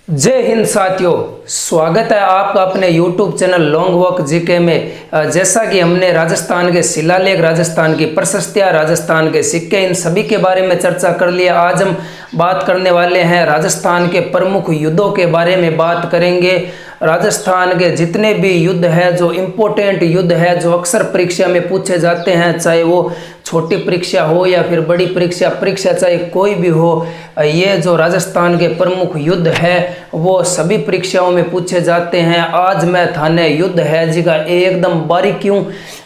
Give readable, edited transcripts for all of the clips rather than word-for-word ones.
जय हिंद साथियों, स्वागत है आपका अपने YouTube channel long walk GK में। जैसा कि हमने राजस्थान के शिलालेख, राजस्थान की प्रशस्तियाँ, राजस्थान के सिक्के, इन सभी के बारे में चर्चा कर लिया। आज हम बात करने वाले हैं राजस्थान के प्रमुख युद्धों के बारे में बात करेंगे। राजस्थान के जितने भी युद्ध है, जो इम्पोर्टेंट युद्ध है, जो अक्सर परीक्षा में पूछे जाते हैं, चाहे वो छोटी परीक्षा हो या फिर बड़ी परीक्षा चाहे कोई भी हो, ये जो राजस्थान के प्रमुख युद्ध है वो सभी परीक्षाओं में पूछे जाते हैं। आज मैं थाने युद्ध है जी का एकदम बारीकियों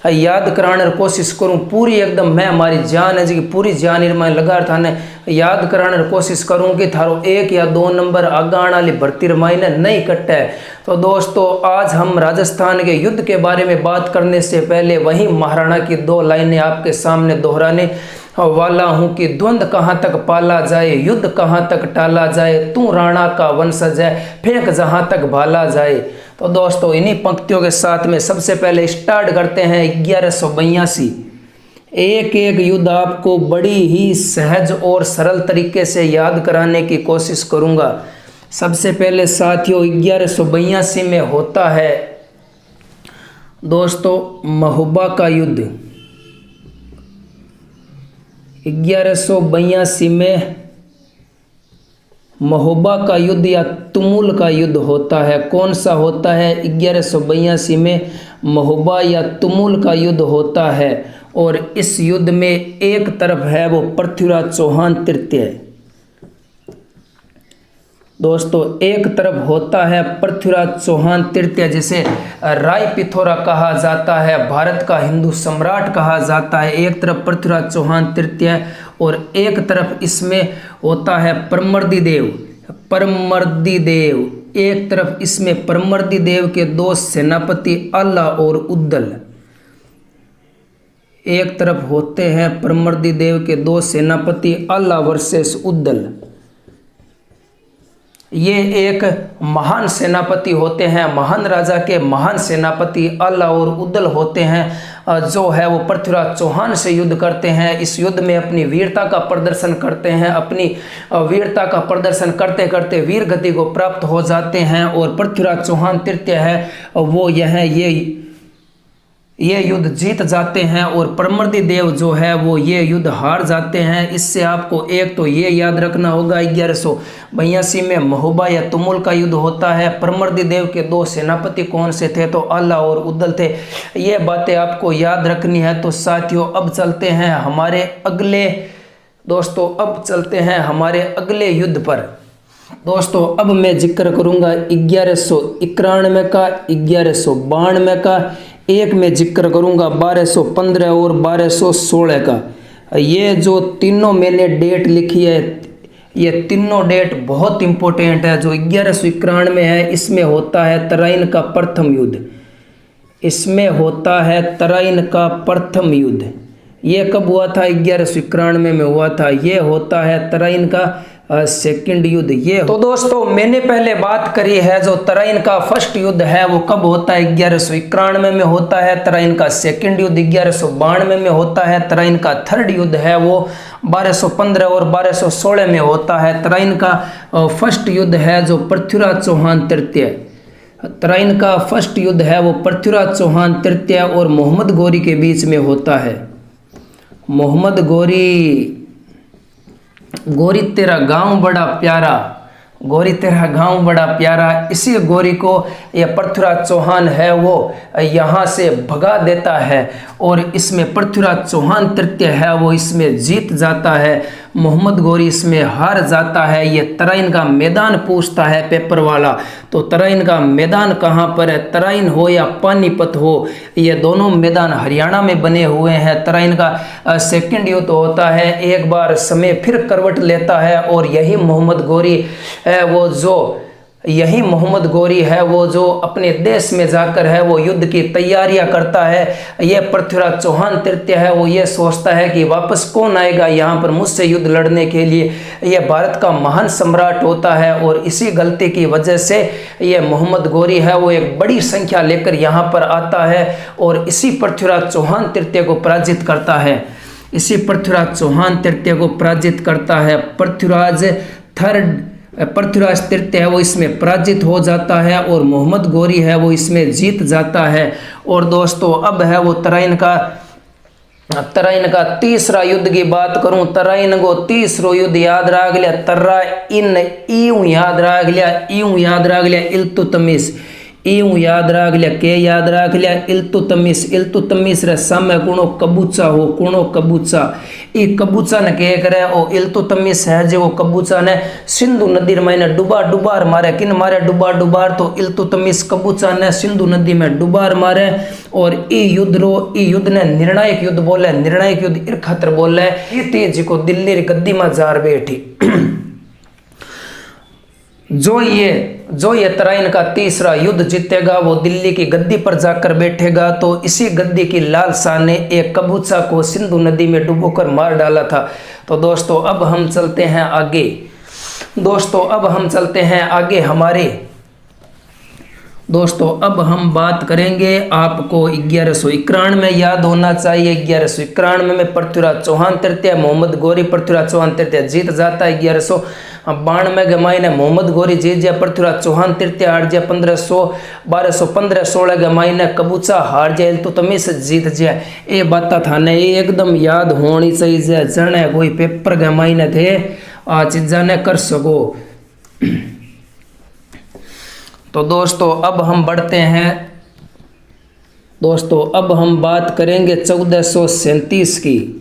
याद कराने की कोशिश करूं, पूरी एकदम मैं हमारी जान है जी की पूरी जान मैं लगा थाने याद कराने की कोशिश करूं कि थारो 1 या 2 नंबर आगाण वाली भर्ती रमाइने नहीं कटे। तो दोस्तों, आज हम राजस्थान के युद्ध के बारे में बात करने से पहले वहीं महाराणा की 2 लाइनें आपके सामने दोहराने वाला हूं कि द्वंद कहाँ तक पाला जाए, युद्ध कहाँ तक टाला जाए, तू राणा का वंशज है, फेंक जहां तक भाला जाए। तो दोस्तों, इन्हीं पंक्तियों के साथ में सबसे पहले स्टार्ट करते हैं 1182। एक एक युद्ध आपको बड़ी ही सहज और सरल तरीके से याद कराने की कोशिश करूंगा। सबसे पहले साथियों, 1182 में होता है दोस्तों महोबा का युद्ध। 1182 में महोबा का युद्ध या तुमुल का युद्ध होता है। कौन सा होता है? 1182 में महोबा या तुमुल का युद्ध होता है। और इस युद्ध में एक तरफ है वो पृथ्वीराज चौहान तृतीय। दोस्तों, एक तरफ होता है पृथ्वीराज चौहान तृतीय, जिसे राय पिथौरा कहा जाता है, भारत का हिंदू सम्राट कहा जाता है। एक तरफ पृथ्वीराज चौहान तृतीय और एक तरफ इसमें होता है परमर्दी देव। एक तरफ इसमें परमर्दी देव के 2 सेनापति अल्ला और उद्दल। एक तरफ होते हैं परमर्दी देव के 2 सेनापति अल्ला वर्सेस उद्दल। ये एक महान सेनापति होते हैं, महान राजा के महान सेनापति अल्ला और उद्दल होते हैं, जो है वो पृथ्वीराज चौहान से युद्ध करते हैं। इस युद्ध में अपनी वीरता का प्रदर्शन करते हैं, अपनी वीरता का प्रदर्शन करते करते वीर गति को प्राप्त हो जाते हैं। और पृथ्वीराज चौहान तृतीय है वो ये युद्ध जीत जाते हैं और परमर्दी देव जो है वो ये युद्ध हार जाते हैं। इससे आपको एक तो ये याद रखना होगा, 1182 में महोबा या तुमुल का युद्ध होता है। परमर्दी देव के 2 सेनापति कौन से थे? तो अल्ला और उद्दल थे। ये बातें आपको याद रखनी है। तो साथियों, अब चलते हैं हमारे हमारे अगले युद्ध पर। दोस्तों, अब मैं जिक्र करूंगा 1191 का, 1192 का, एक में जिक्र करूंगा 1215 और 1216 का। ये जो तीनों मैंने डेट लिखी है, ये तीनों डेट बहुत इंपॉर्टेंट है। जो 1191 में है, इसमें होता है तराइन का प्रथम युद्ध। इसमें होता है तराइन का प्रथम युद्ध। ये कब हुआ था? 1191 में हुआ था। ये होता है तराइन का सेकंड युद्ध। ये तो दोस्तों, मैंने पहले बात करी है जो तराइन का फर्स्ट युद्ध है वो कब होता है? 1191 में होता है। तराइन का सेकंड युद्ध 1192 में होता है। तराइन का थर्ड युद्ध है वो 1215 और 1216 में होता है। तराइन का फर्स्ट युद्ध है जो पृथ्वीराज चौहान तृतीय। तराइन का फर्स्ट युद्ध है वो पृथ्वीराज चौहान तृतीय और मोहम्मद गौरी के बीच में होता है। मोहम्मद गोरी तेरा गांव बड़ा प्यारा, गोरी तेरा गांव बड़ा प्यारा। इसी गोरी को यह पृथ्वीराज चौहान है वो यहाँ से भगा देता है और इसमें पृथ्वीराज चौहान तृतीय है वो इसमें जीत जाता है। मोहम्मद गौरी इसमें हार जाता है। ये तराइन का मैदान पूछता है पेपर वाला। तो तराइन का मैदान कहाँ पर है? तराइन हो या पानीपत हो, ये दोनों मैदान हरियाणा में बने हुए हैं। तराइन का सेकंड युद्ध होता है। एक बार समय फिर करवट लेता है और यही मोहम्मद गौरी है वो जो अपने देश में जाकर है वो युद्ध की तैयारियां करता है। ये पृथ्वीराज चौहान तृतीय है वो ये सोचता है कि वापस कौन आएगा यहाँ पर मुझसे युद्ध लड़ने के लिए। ये भारत का महान सम्राट होता है और इसी गलती की वजह से ये मोहम्मद गौरी है वो एक बड़ी संख्या लेकर यहाँ पर आता है और इसी पृथ्वीराज चौहान तृतीय को पराजित करता है। इसी पृथ्वीराज चौहान तृतीय को पराजित करता है। पृथ्वीराज पृथ्वीराज तृतीय है वो इसमें पराजित हो जाता है और मोहम्मद गौरी है वो इसमें जीत जाता है। और दोस्तों अब है वो तराइन का तीसरा युद्ध की बात करूं। तराइन को तीसरो युद्ध याद रख लिया, तराइन यूं याद रख लिया इल्तुतमिश, यूं याद रख लिया, के याद रख लिया इल्तुतमिश रे सामे कुणो कबूचा हो, कुणो कबूचा, ई कबूचा ने कह करे ओ इल्तुतमिश है जो वो कबूचा ने सिंधु नदी में डुबार मारे, किन मारे डुबार, तो इल्तुतमिश कबूचा ने सिंधु नदी में डुबार मारे। और ई युद्ध ने निर्णायक युद्ध बोले, निर्णायक युद्ध इर खातर बोले ये जी को दिल्ली री गद्दी में जार बैठी। जो ये तराइन का तीसरा युद्ध जीतेगा वो दिल्ली की गद्दी पर जाकर बैठेगा। तो इसी गद्दी की लालसा ने एक कबूचा को सिंधु नदी में डुबोकर मार डाला था। तो दोस्तों अब हम चलते हैं आगे, अब हम बात करेंगे। आपको 1191 में याद होना चाहिए, 1191 में पृथ्वीराज चौहान तृतीय, मोहम्मद गौरी पृथ्वीराज चौहान तृतीय जीत जाता है। 1192 के महीने मोहम्मद गौरी जीत जाए, पृथ्वीराज चौहान तृतीय हार जाए। 1215-16 के महीने कबूचा हार जाए, इल्तुतमिश जीत जाए। ये बात थाने एकदम याद होनी चाहिए, जने कोई पेपर के महीने थे आ चीज़ा ने कर सको। तो दोस्तों अब हम बढ़ते हैं, अब हम बात करेंगे 1437 की।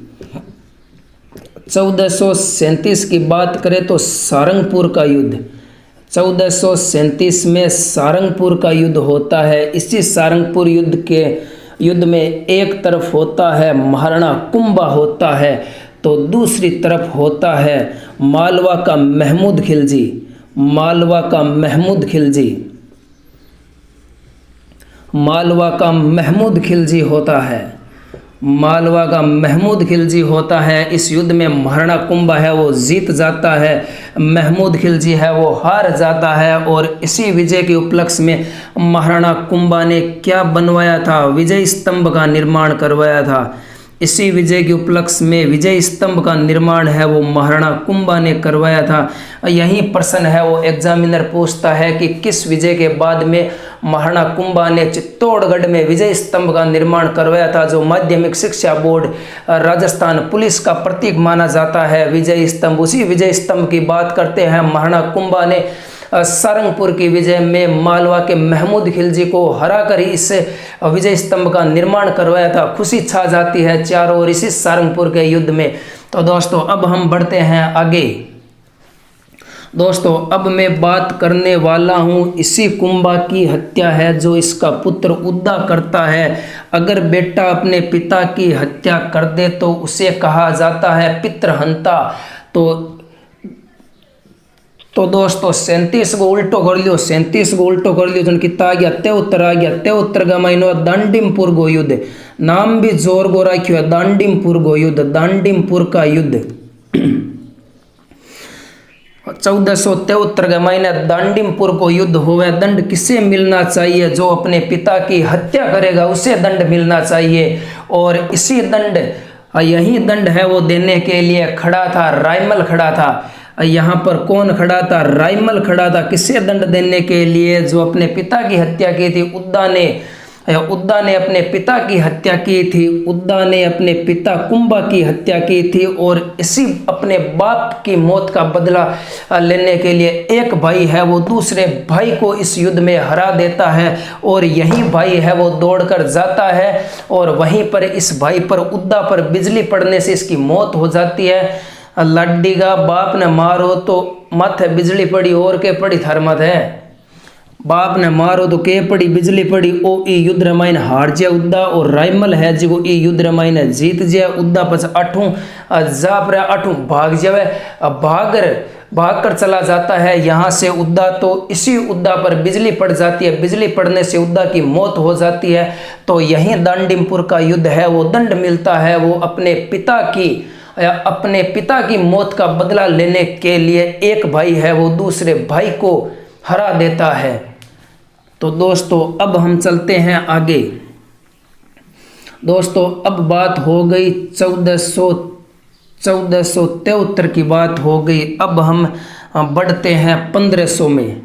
1437 की बात करें तो सारंगपुर का युद्ध, 1437 में सारंगपुर का युद्ध होता है। इसी सारंगपुर युद्ध में एक तरफ होता है महाराणा कुंभा होता है, तो दूसरी तरफ होता है मालवा का महमूद खिलजी, मालवा का महमूद खिलजी होता है, मालवा का महमूद खिलजी होता है। इस युद्ध में महाराणा कुंभा है वो जीत जाता है, महमूद खिलजी है वो हार जाता है। और इसी विजय के उपलक्ष्य में महाराणा कुंभा ने क्या बनवाया था, विजय स्तंभ का निर्माण करवाया था। इसी विजय के उपलक्ष्य में विजय स्तंभ का निर्माण है वो महाराणा कुंभा ने करवाया था। यही प्रश्न है वो एग्जामिनर पूछता है कि किस विजय के बाद में महाराणा कुंभा ने चित्तौड़गढ़ में विजय स्तंभ का निर्माण करवाया था, जो माध्यमिक शिक्षा बोर्ड राजस्थान पुलिस का प्रतीक माना जाता है विजय स्तंभ। उसी विजय स्तंभ की बात करते हैं। महाराणा कुंभा ने सारंगपुर की विजय में मालवा के महमूद खिलजी को हराकर इस विजय स्तंभ का निर्माण करवाया था। खुशी छा जाती है चारों ओर इसी सारंगपुर के युद्ध में। तो दोस्तों अब हम बढ़ते हैं आगे। दोस्तों अब मैं बात करने वाला हूँ इसी कुंभा की हत्या है जो इसका पुत्र उद्दा करता है। अगर बेटा अपने पिता की हत्या कर दे तो उसे कहा जाता है पितृहंता। तो दोस्तों 37 को उल्टो कर लियो, 37 को उल्टो कर लियो जन कितना आ गया 73 आ गया। 73 का महीनो दांडीमपुर गो युद्ध, नाम भी जोर गो रखियो है दांडीमपुर गो युद्ध, दांडीमपुर का युद्ध। 1473 के महीने दांडीमपुर को युद्ध हुआ। दंड किसे मिलना चाहिए, जो अपने पिता की हत्या करेगा उसे दंड मिलना चाहिए। और इसी दंड, यही दंड है वो देने के लिए खड़ा था रायमल खड़ा था। यहाँ पर कौन खड़ा था, रायमल खड़ा था। किसे दंड देने के लिए, जो अपने पिता की हत्या की थी। उद्दा ने अपने पिता की हत्या की थी, उद्दा ने अपने पिता कुंभा की हत्या की थी। और इसी अपने बाप की मौत का बदला लेने के लिए एक भाई है वो दूसरे भाई को इस युद्ध में हरा देता है। और यही भाई है वो दौड़कर जाता है और वहीं पर इस भाई पर, उद्दा पर बिजली पड़ने से इसकी मौत हो जाती है। लाडी का बाप ने मारो तो माथे बिजली पड़ी और के पड़ी थार माथे, बाप ने मारो तो के पड़ी बिजली पड़ी। ओ ई युद्ध रामायण हार जे उद्दा और रायमल है जो ई युद्ध रामायण जीत जे। उद्दा पछ आठों जा पर आठों भाग जावे, भाग कर चला जाता है यहाँ से उद्दा। तो इसी उद्दा पर बिजली पड़ जाती है, बिजली पड़ने से उद्दा की मौत हो जाती है। तो यही दांडीमपुर का युद्ध है वो दंड मिलता है वो अपने पिता की मौत का बदला लेने के लिए एक भाई है वो दूसरे भाई को हरा देता है। तो दोस्तों अब हम चलते हैं आगे। दोस्तों अब बात हो गई 1473 की बात हो गई। अब हम बढ़ते हैं 1500 में।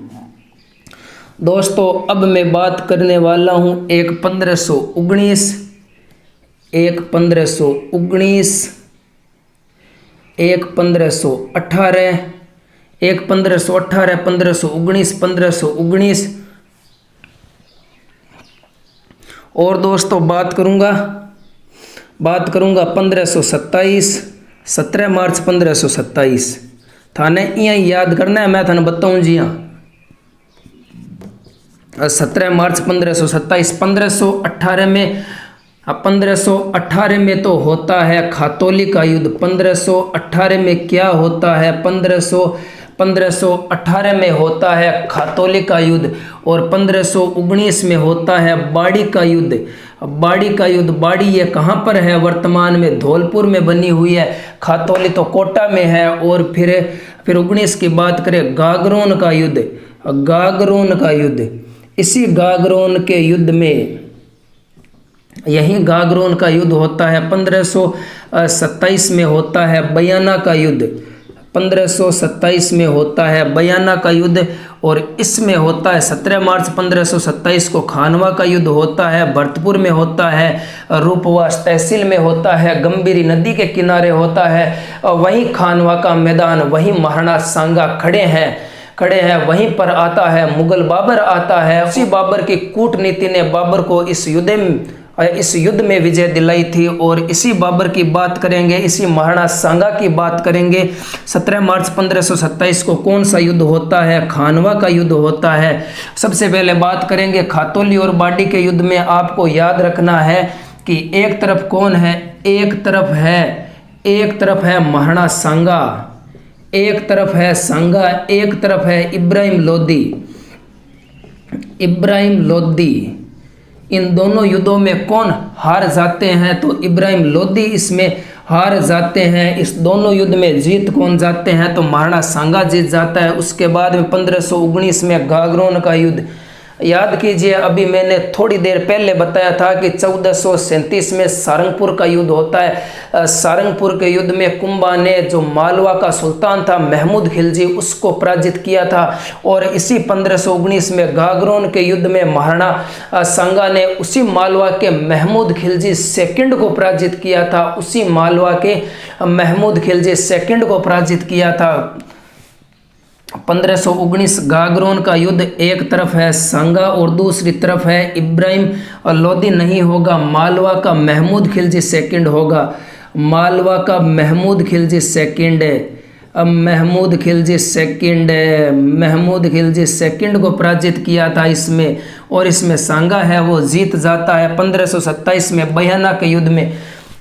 दोस्तों अब मैं बात करने वाला हूँ एक 1519, एक 1519, एक 1518, एक 1518, 1519, 1519 और दोस्तों बात करूँगा 1527, 17 मार्च 1527। थाने यहाँ याद करना है, मैं थाने बताऊँ जी। हाँ 17 मार्च 1527। 1518 में तो होता है खातौली का युद्ध। 1518 में क्या होता है? 1518 में होता है खातौली का युद्ध और 1519 में होता है बाड़ी का युद्ध। बाड़ी का युद्ध, बाड़ी ये कहाँ पर है? वर्तमान में धौलपुर में बनी हुई है। खातौली तो कोटा में है। और फिर 19 की बात करें, गागरोन का युद्ध। गागरोन का युद्ध, इसी गागरोन के युद्ध में, यही गागरोन का युद्ध होता है। 1527 में होता है बयाना का युद्ध। 1527 में होता है बयाना का युद्ध और इसमें होता है 17 मार्च 1527 को खानवा का युद्ध होता है। भरतपुर में होता है, रूपवास तहसील में होता है, गंभीरी नदी के किनारे होता है। वहीं खानवा का मैदान, वहीं महाराणा सांगा खड़े हैं, वहीं पर आता है मुगल बाबर आता है। उसी बाबर की कूटनीति ने बाबर को इस युद्ध में विजय दिलाई थी। और इसी बाबर की बात करेंगे, इसी महाराणा सांगा की बात करेंगे। 17 मार्च 1527 को कौन सा युद्ध होता है? खानवा का युद्ध होता है। सबसे पहले बात करेंगे खातौली और बाड़ी के युद्ध में। आपको याद रखना है कि एक तरफ कौन है? एक तरफ है महाराणा सांगा, एक तरफ है सांगा, एक तरफ है इब्राहिम लोधी। इन दोनों युद्धों में कौन हार जाते हैं? तो इब्राहिम लोधी इसमें हार जाते हैं। इस दोनों युद्ध में जीत कौन जाते हैं? तो महाराणा सांगा जीत जाता है। उसके बाद में 1519 में गागरोन का युद्ध। याद कीजिए, अभी मैंने थोड़ी देर पहले बताया था कि 1437 में सारंगपुर का युद्ध होता है। सारंगपुर के युद्ध में कुंभा ने जो मालवा का सुल्तान था महमूद खिलजी, उसको पराजित किया था। और इसी 1519 में गागरोन के युद्ध में महाराणा सांगा ने उसी मालवा के महमूद खिलजी सेकंड को पराजित किया था। उसी मालवा के महमूद खिलजी सेकंड को पराजित किया था। 1519 गागरोन का युद्ध, एक तरफ है सांगा और दूसरी तरफ है इब्राहिम लोधी। नहीं होगा, मालवा का महमूद खिलजी सेकंड होगा। मालवा का महमूद खिलजी सेकंड है। अब महमूद खिलजी सेकंड को पराजित किया था इसमें। और इसमें सांगा है वो जीत जाता है 1527 में बयाना के युद्ध में।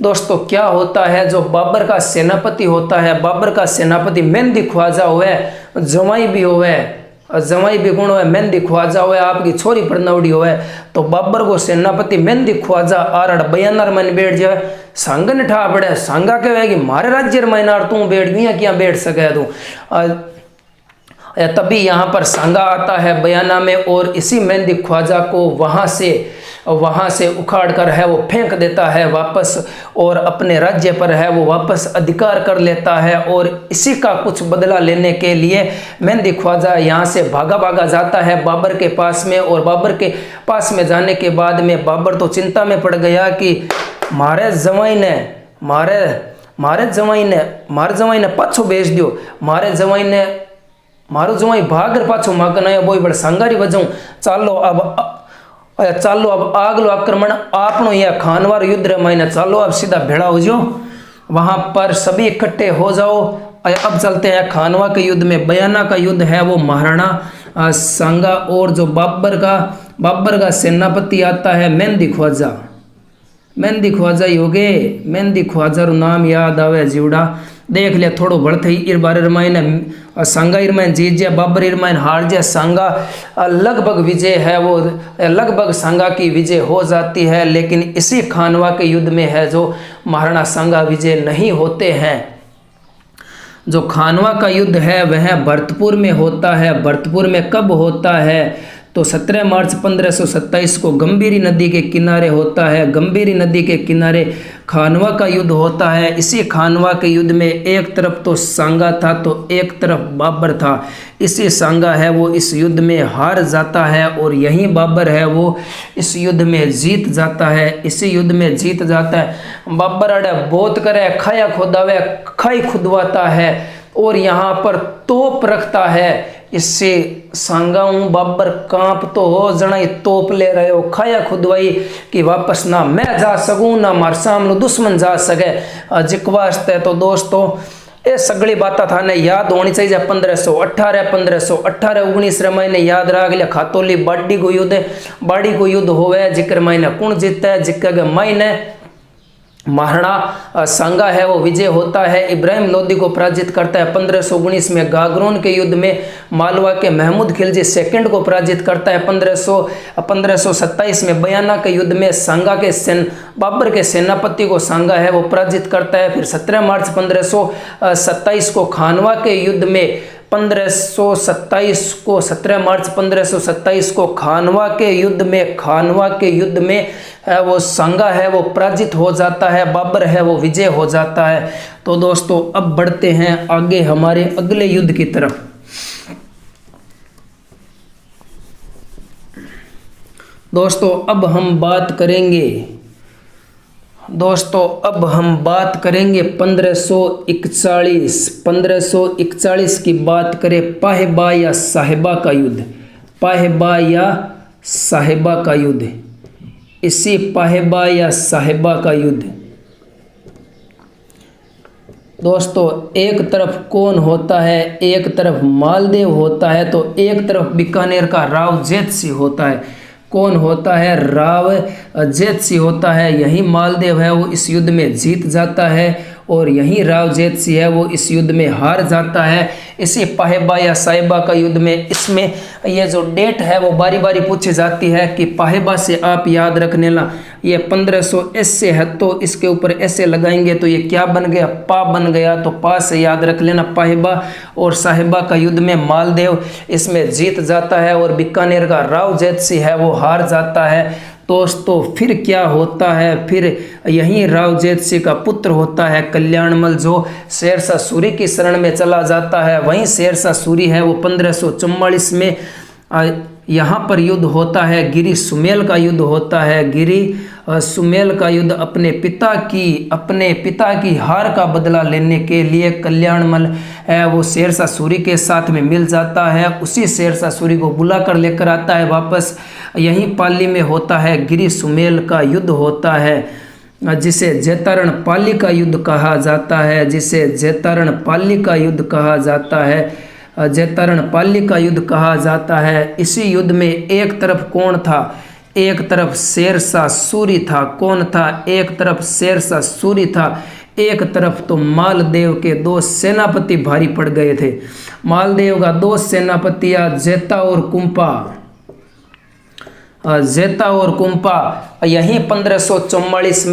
दोस्तों क्या होता है, जो बाबर का सेनापति होता है, बाबर का सेनापति मेहंदी ख्वाजा हुए, जवाई भी कौन हुए? मेहंदी ख्वाजा हुए, आपकी छोरी परनावड़ी हुए। तो बाबर को सेनापति मेहंदी ख्वाजा आरड़ बयानर मन बैठ जाए। सांगा ने ठा पड़े, सांगा कहेगी मारे राज्य मायनार तू बैठ गई क्या बैठ सके तू। तभी यहाँ पर सांगा आता है बयाना में और इसी मेहंदी ख्वाजा को वहाँ से उखाड़ कर है वो फेंक देता है वापस और अपने राज्य पर है वो वापस अधिकार कर लेता है। और इसी का कुछ बदला लेने के लिए मेहंदी ख्वाजा यहाँ से भागा जाता है बाबर के पास में। और बाबर के पास में जाने के बाद में बाबर तो चिंता में पड़ गया कि मारे जवाई ने पाछो भेज दियो। मारो जवाई भागर पाछो मागन आयो बोई बड़ सांगारी वजह। चालो अब आगलो आक्रमण आपनो यह खानवार युद्ध मायने चालो अब सीधा भेड़ा हो जाओ, वहां पर सभी इकट्ठे हो जाओ। अब चलते हैं खानवा के युद्ध में। बयाना का युद्ध है वो महाराणा सांगा और जो बाबर का सेनापति आता है मेहंदी ख्वाजा ही हो गए। मेहंदी ख्वाजा रो नाम याद आवे जीवड़ा, देख लिया थोड़ो बढ़ते ही इर बारे रमायन सांगा इरमायन जीत जाए, बाबर इरमायन हार जाए। सांगा लगभग विजय है वो, लगभग सांगा की विजय हो जाती है। लेकिन इसी खानवा के युद्ध में है जो महाराणा सांगा विजय नहीं होते हैं। जो खानवा का युद्ध है वह भरतपुर में होता है। भरतपुर में कब होता है? तो 17 मार्च 1527 को गंभीरी नदी के किनारे होता है। गंभीरी नदी के किनारे खानवा का युद्ध होता है। इसी खानवा के युद्ध में एक तरफ तो सांगा था तो एक तरफ बाबर था। इसी सांगा है वो इस युद्ध में हार जाता है और यही बाबर है वो इस युद्ध में जीत जाता है। इसी युद्ध में जीत जाता है। बाबर अड़े बहुत करे, खाया खुदावे, खाई खुदवाता है और यहाँ पर तोप रखता है। इससे सांगाऊं बाबर कांप तो हो, जना तोप ले रहे हो, खाया खुदवाई कि वापस ना मैं जा सकूं ना मार सामने दुश्मन जा सके। जिक वास्ते तो दोस्तों ये सगली बातें थाने याद होनी चाहिए। 1518 19 महीने याद रख लिया। खातोली बाड़ी को युद्ध होवे जिक्र महीने कौन जीतता है, जिक्र महीने महाराणा सांगा है वो विजय होता है। इब्राहिम लोदी को पराजित करता है। 1519 में गागरोन के युद्ध में मालवा के महमूद खिलजी सेकंड को पराजित करता है। 1527 में बयाना के युद्ध में सांगा के बाबर के सेनापति को सांगा है वो पराजित करता है। फिर 17 मार्च 1527 को खानवा के युद्ध में 17 मार्च 1527 को खानवा के युद्ध में वो सांगा है वो पराजित हो जाता है, बाबर है वो विजय हो जाता है। तो दोस्तों अब बढ़ते हैं आगे हमारे अगले युद्ध की तरफ। दोस्तों अब हम बात करेंगे 1541 की बात करें। पाहेबा या साहेबा का युद्ध। इसी पाहेबा या साहेबा का युद्ध दोस्तों एक तरफ कौन होता है, एक तरफ मालदेव होता है तो एक तरफ बीकानेर का राव जेतसिंह होता है। कौन होता है? राव जेतसिंह होता है। यही मालदेव है वो इस युद्ध में जीत जाता है और यही राव जेतसिंह है वो इस युद्ध में हार जाता है। इसी पाहेबा या साहेबा का युद्ध में इसमें ये जो डेट है वो बारी बारी पूछी जाती है कि पाहेबा से आप याद रखने ला ये 1500 ऐसे है तो इसके ऊपर ऐसे लगाएंगे तो ये क्या बन गया? पा बन गया। तो पा से याद रख लेना। पाहेबा और साहेबा का युद्ध में मालदेव इसमें जीत जाता है और बीकानेर का राव जेतसिंह है वो हार जाता है। दोस्तों फिर क्या होता है? फिर यहीं राव जेतसिंह का पुत्र होता है कल्याणमल जो शेरशाह सूरी की शरण में चला जाता है। वहीं शेरशाह सूरी है वो 1544 में यहाँ पर युद्ध होता है। गिरी सुमेल का युद्ध होता है। गिरी सुमेल का युद्ध अपने पिता की हार का बदला लेने के लिए कल्याणमल है वो शेरशाह सूरी के साथ में मिल जाता है। उसी शेरशाह सूरी को बुलाकर लेकर आता है वापस। यहीं पाली में होता है गिरी सुमेल का युद्ध होता है जिसे जैतारण पाली का युद्ध कहा जाता है। जैतारण पाली का युद्ध कहा जाता है। इसी युद्ध में एक तरफ कौन था? एक तरफ शेरशाह सूरी था। कौन था? एक तरफ शेरशाह सूरी था, एक तरफ तो मालदेव के दो सेनापति भारी पड़ गए थे। मालदेव का दो सेनापति जेता और कुंपा यहीं 1544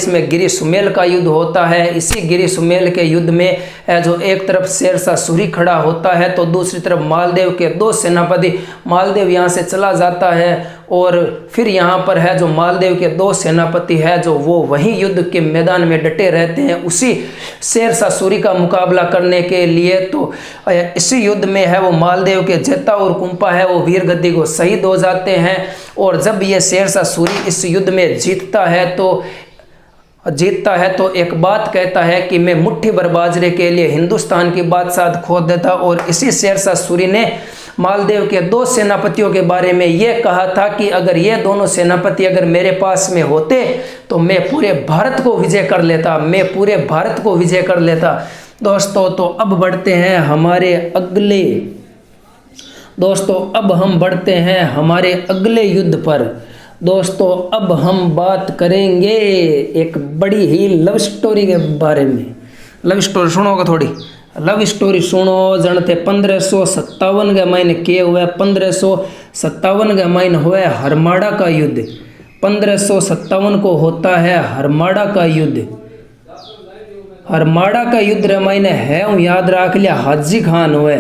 में गिरी सुमेल का युद्ध होता है। इसी गिरी सुमेल के युद्ध में जो एक तरफ शेरशाह सूरी खड़ा होता है तो दूसरी तरफ मालदेव के दो सेनापति। मालदेव यहाँ से चला जाता है और फिर यहाँ पर है जो मालदेव के दो सेनापति है जो वो वहीं युद्ध के मैदान में डटे रहते हैं उसी शेरशाह सूरी का मुकाबला करने के लिए। तो इसी युद्ध में है वो मालदेव के जेता और कुंपा है वो वीर गद्दी को शहीद हो जाते हैं। और जब ये शेरशाह सूरी इस युद्ध में जीतता है तो एक बात कहता है कि मैं मुट्ठी भर बाजरे के लिए हिंदुस्तान की बादशाह खो देता। और इसी शेरशाह सूरी ने मालदेव के दो सेनापतियों के बारे में ये कहा था कि अगर ये दोनों सेनापति अगर मेरे पास में होते तो मैं पूरे भारत को विजय कर लेता। दोस्तों तो अब बढ़ते हैं हमारे अगले युद्ध पर। दोस्तों अब हम बात करेंगे एक बड़ी ही लव स्टोरी के बारे में। लव स्टोरी सुनोगे थोड़ी? लव स्टोरी सुनो जनते 1557 के महीने के हुए 1557 के महीने हुए हरमाड़ा का युद्ध। 1557 को होता है हरमाड़ा का युद्ध। हरमाड़ा का युद्ध रे महीने है याद रख लिया हाजी खान हुए।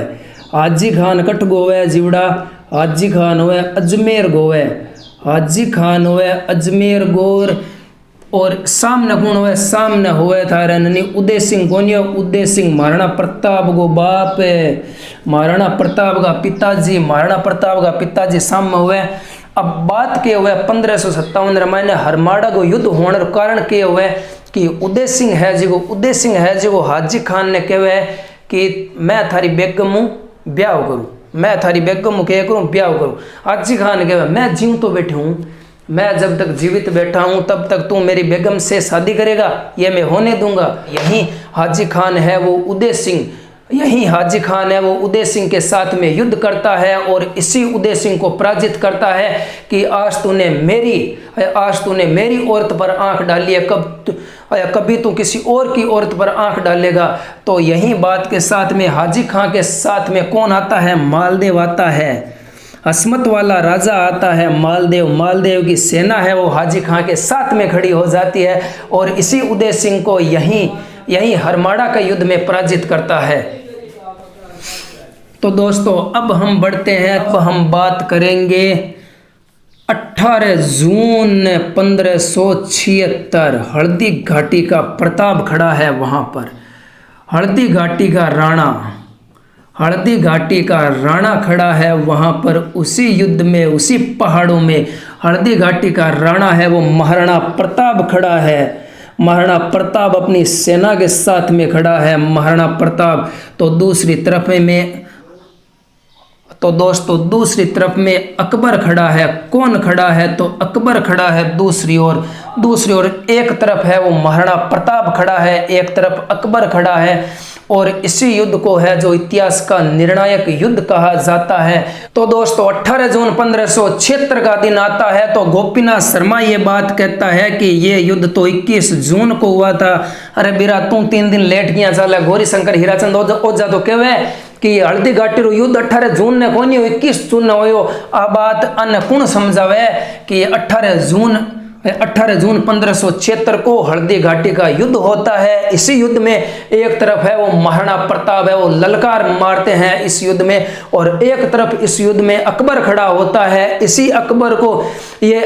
हाजी खान कट गोवे जीवड़ा, हाजी खान हुए अजमेर गोवे, हाजी खान हुए अजमेर गोर। और सामने कौन हुए, सामने हुए थारे ननी उदय सिंह कोनियो, उदय सिंह महाराणा प्रताप गो बाप है, महाराणा प्रताप का पिताजी, महाराणा प्रताप का पिताजी सामने हुए। अब बात के हुए 1557 रामायण हरमाड़ा को युद्ध होने कारण के हुए कि उदय सिंह है जी को, उदय सिंह है जी को हाजी खान ने कहे कि मैं थारी बेगम हूँ ब्याह करूँ, मैं थारी बेगम क्या करूँ ब्याह करूँ। हाजी खान कहे मैं जीव तो बैठे हूँ, मैं जब तक जीवित बैठा हूँ तब तक तू मेरी बेगम से शादी करेगा, ये मैं होने दूंगा। यही हाजी खान है वो उदय सिंह, यही हाजी खान है वो उदय सिंह के साथ में युद्ध करता है और इसी उदय सिंह को पराजित करता है कि आज तूने मेरी औरत पर आंख डाली है, कभी तू किसी और की औरत पर आंख डालेगा। तो यही बात के साथ में हाजी खान के साथ में कौन आता है, मालदेव आता है, हसमत वाला राजा आता है मालदेव। मालदेव की सेना है वो हाजी खान के साथ में खड़ी हो जाती है और इसी उदय सिंह को यही हरमाड़ा का युद्ध में पराजित करता है। तो दोस्तों अब हम बढ़ते हैं, अब हम बात करेंगे 18 जून 1576 हल्दी घाटी का प्रताप खड़ा है वहाँ पर, हल्दी घाटी का राणा खड़ा है वहाँ पर। उसी युद्ध में, उसी पहाड़ों में हल्दी घाटी का राणा है वो महाराणा प्रताप खड़ा है। महाराणा प्रताप अपनी सेना के साथ में खड़ा है महाराणा प्रताप। तो दूसरी तरफ में, तो दोस्तों दूसरी तरफ में अकबर खड़ा है। कौन खड़ा है, तो अकबर खड़ा है दूसरी ओर। एक तरफ है वो महाराणा प्रताप खड़ा है, एक तरफ अकबर खड़ा है। और इसी युद्ध को है जो इतिहास का निर्णायक युद्ध कहा जाता है। तो दोस्तों 18 जून 1576 का दिन आता है तो गोपीनाथ शर्मा ये बात कहता है कि ये युद्ध तो 21 जून को हुआ था। अरे बीरा तू 3 दिन लेट गया चल। गौरी शंकर हीराचंद ओझा तो कहे कि हल्दी घाटी रो युद्ध 18 जून ने कोनी 21 जून ने होयो। आ बात अन्य कौन समझावे कि 18 जून 1576 को हल्दी घाटी का युद्ध होता है। इसी युद्ध में एक तरफ है वो महाराणा प्रताप है, वो ललकार मारते हैं इस युद्ध में, और एक तरफ इस युद्ध में अकबर खड़ा होता है। इसी अकबर को ये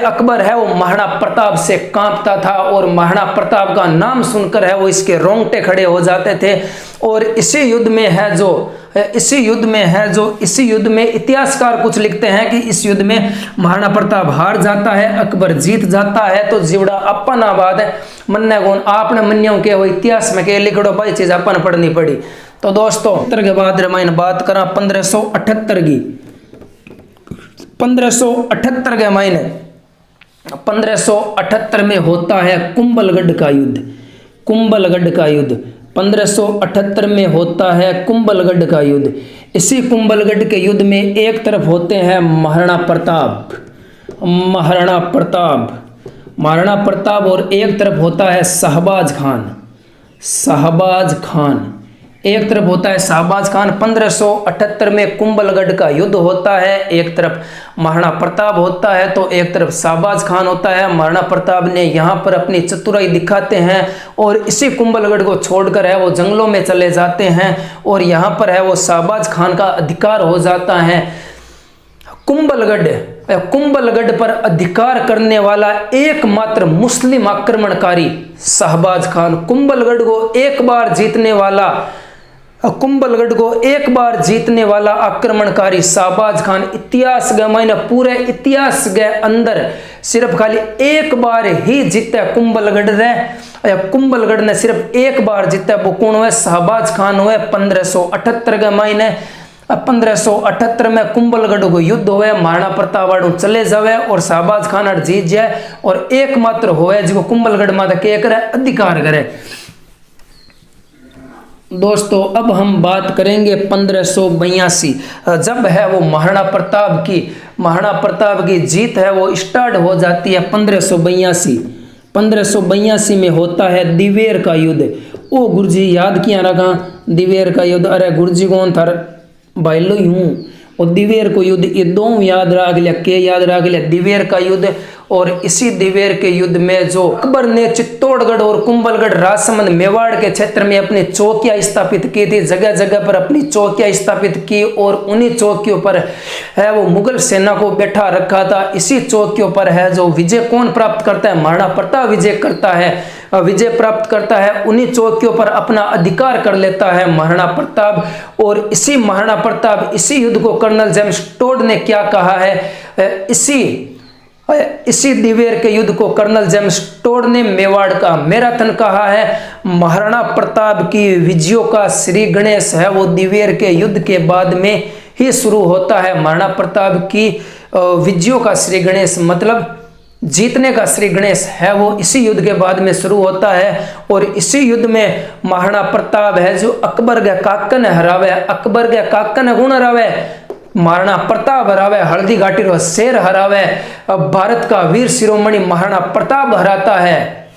अकबर है वो महाराणा प्रताप से कांपता था और महाराणा प्रताप का नाम सुनकर है वो इसके रोंगटे खड़े हो जाते थे। और इसी युद्ध में इतिहासकार कुछ लिखते हैं कि इस युद्ध में महाराणा प्रताप हार जाता है, अकबर जीत जाता है। तो जीवड़ा अपन आबाद है मन्ने कौन आपने मन्यों के वो इतिहास में के लिखड़ो भाई चीज अपन पढ़नी पड़ी। तो दोस्तों के बाद रामायण बात करा 1578 की। 1578 के मायने 1578 में होता है कुंभलगढ़ का युद्ध। 1578 में होता है कुंभलगढ़ का युद्ध। इसी कुंभलगढ़ के युद्ध में एक तरफ होते हैं महाराणा प्रताप और एक तरफ होता है शहबाज खान। एक तरफ होता है शहबाज खान। 1578 में कुंभलगढ़ का युद्ध होता है। एक तरफ महाराणा प्रताप होता है तो एक तरफ शहबाज खान होता है। महाराणा प्रताप ने यहाँ पर अपनी चतुराई दिखाते हैं और इसी कुंभलगढ़ को छोड़कर है वो जंगलों में चले जाते हैं और यहाँ पर है वो शहबाज खान का अधिकार हो जाता है। कुंभलगढ़ पर अधिकार करने वाला एकमात्र मुस्लिम आक्रमणकारी शहबाज खान। कुंभलगढ़ को एक बार जीतने वाला आक्रमणकारी शहबाज खान इतिहास के मायने पूरे इतिहास के अंदर सिर्फ खाली एक बार ही जीता कुंभलगढ़ ने सिर्फ एक बार जीता। वो कौन हुए, शहबाज खान हुए। 1578 के मायने 1578 में कुंभलगढ़ को युद्ध हुए, महाराणा प्रताप आड़ू चले जावे और शहबाज खान आड़ जीत जाए और एकमात्र हुए जो कुंभलगढ़ में के करे अधिकार करे। दोस्तों अब हम बात करेंगे 1582 जब है वो महाराणा प्रताप की जीत है वो स्टार्ट हो जाती है। 1582 में होता है दिवेर का युद्ध। ओ गुरुजी याद किया रखा दिवेर का युद्ध। अरे गुरुजी कौन था भाईलो ही हूँ और दिवेर को युद्ध, ये दोनों याद रख लिया। के याद रख लिया? दिवेर का युद्ध। और इसी दिवेर के युद्ध में जो अकबर ने चित्तौड़गढ़ और कुंभलगढ़, राजसमंद, मेवाड़ के क्षेत्र में अपनी चौकियां स्थापित की थी, जगह जगह पर अपनी चौकियां स्थापित की, और उन्हीं चौकियों पर है वो मुगल सेना को बैठा रखा था। इसी चौकियों पर है जो विजय कौन प्राप्त करता है? महाराणा प्रताप विजय करता है, विजय प्राप्त करता है। उन्हीं चौकियों पर अपना अधिकार कर लेता है महाराणा प्रताप। और इसी महाराणा प्रताप, इसी युद्ध को कर्नल जेम्स टोड ने क्या कहा है? इसी दिवेर के युद्ध को कर्नल जेम्स टोड ने मेवाड़ का मैराथन कहा है। महाराणा प्रताप की विजयों का श्री गणेश है वो दिवेर के युद्ध के बाद में ही शुरू होता है। महाराणा प्रताप की विजयों का श्री गणेश मतलब जीतने का श्री गणेश है वो इसी युद्ध के बाद में शुरू होता है। और इसी युद्ध में महाराणा प्रताप है जो अकबर के काकन हरावे, अकबर के काकन गुण हरावे, महाराणा प्रताप हरावे, हल्दी घाटी रो शेर हरावे, भारत का वीर शिरोमणि महाराणा प्रताप हराता है।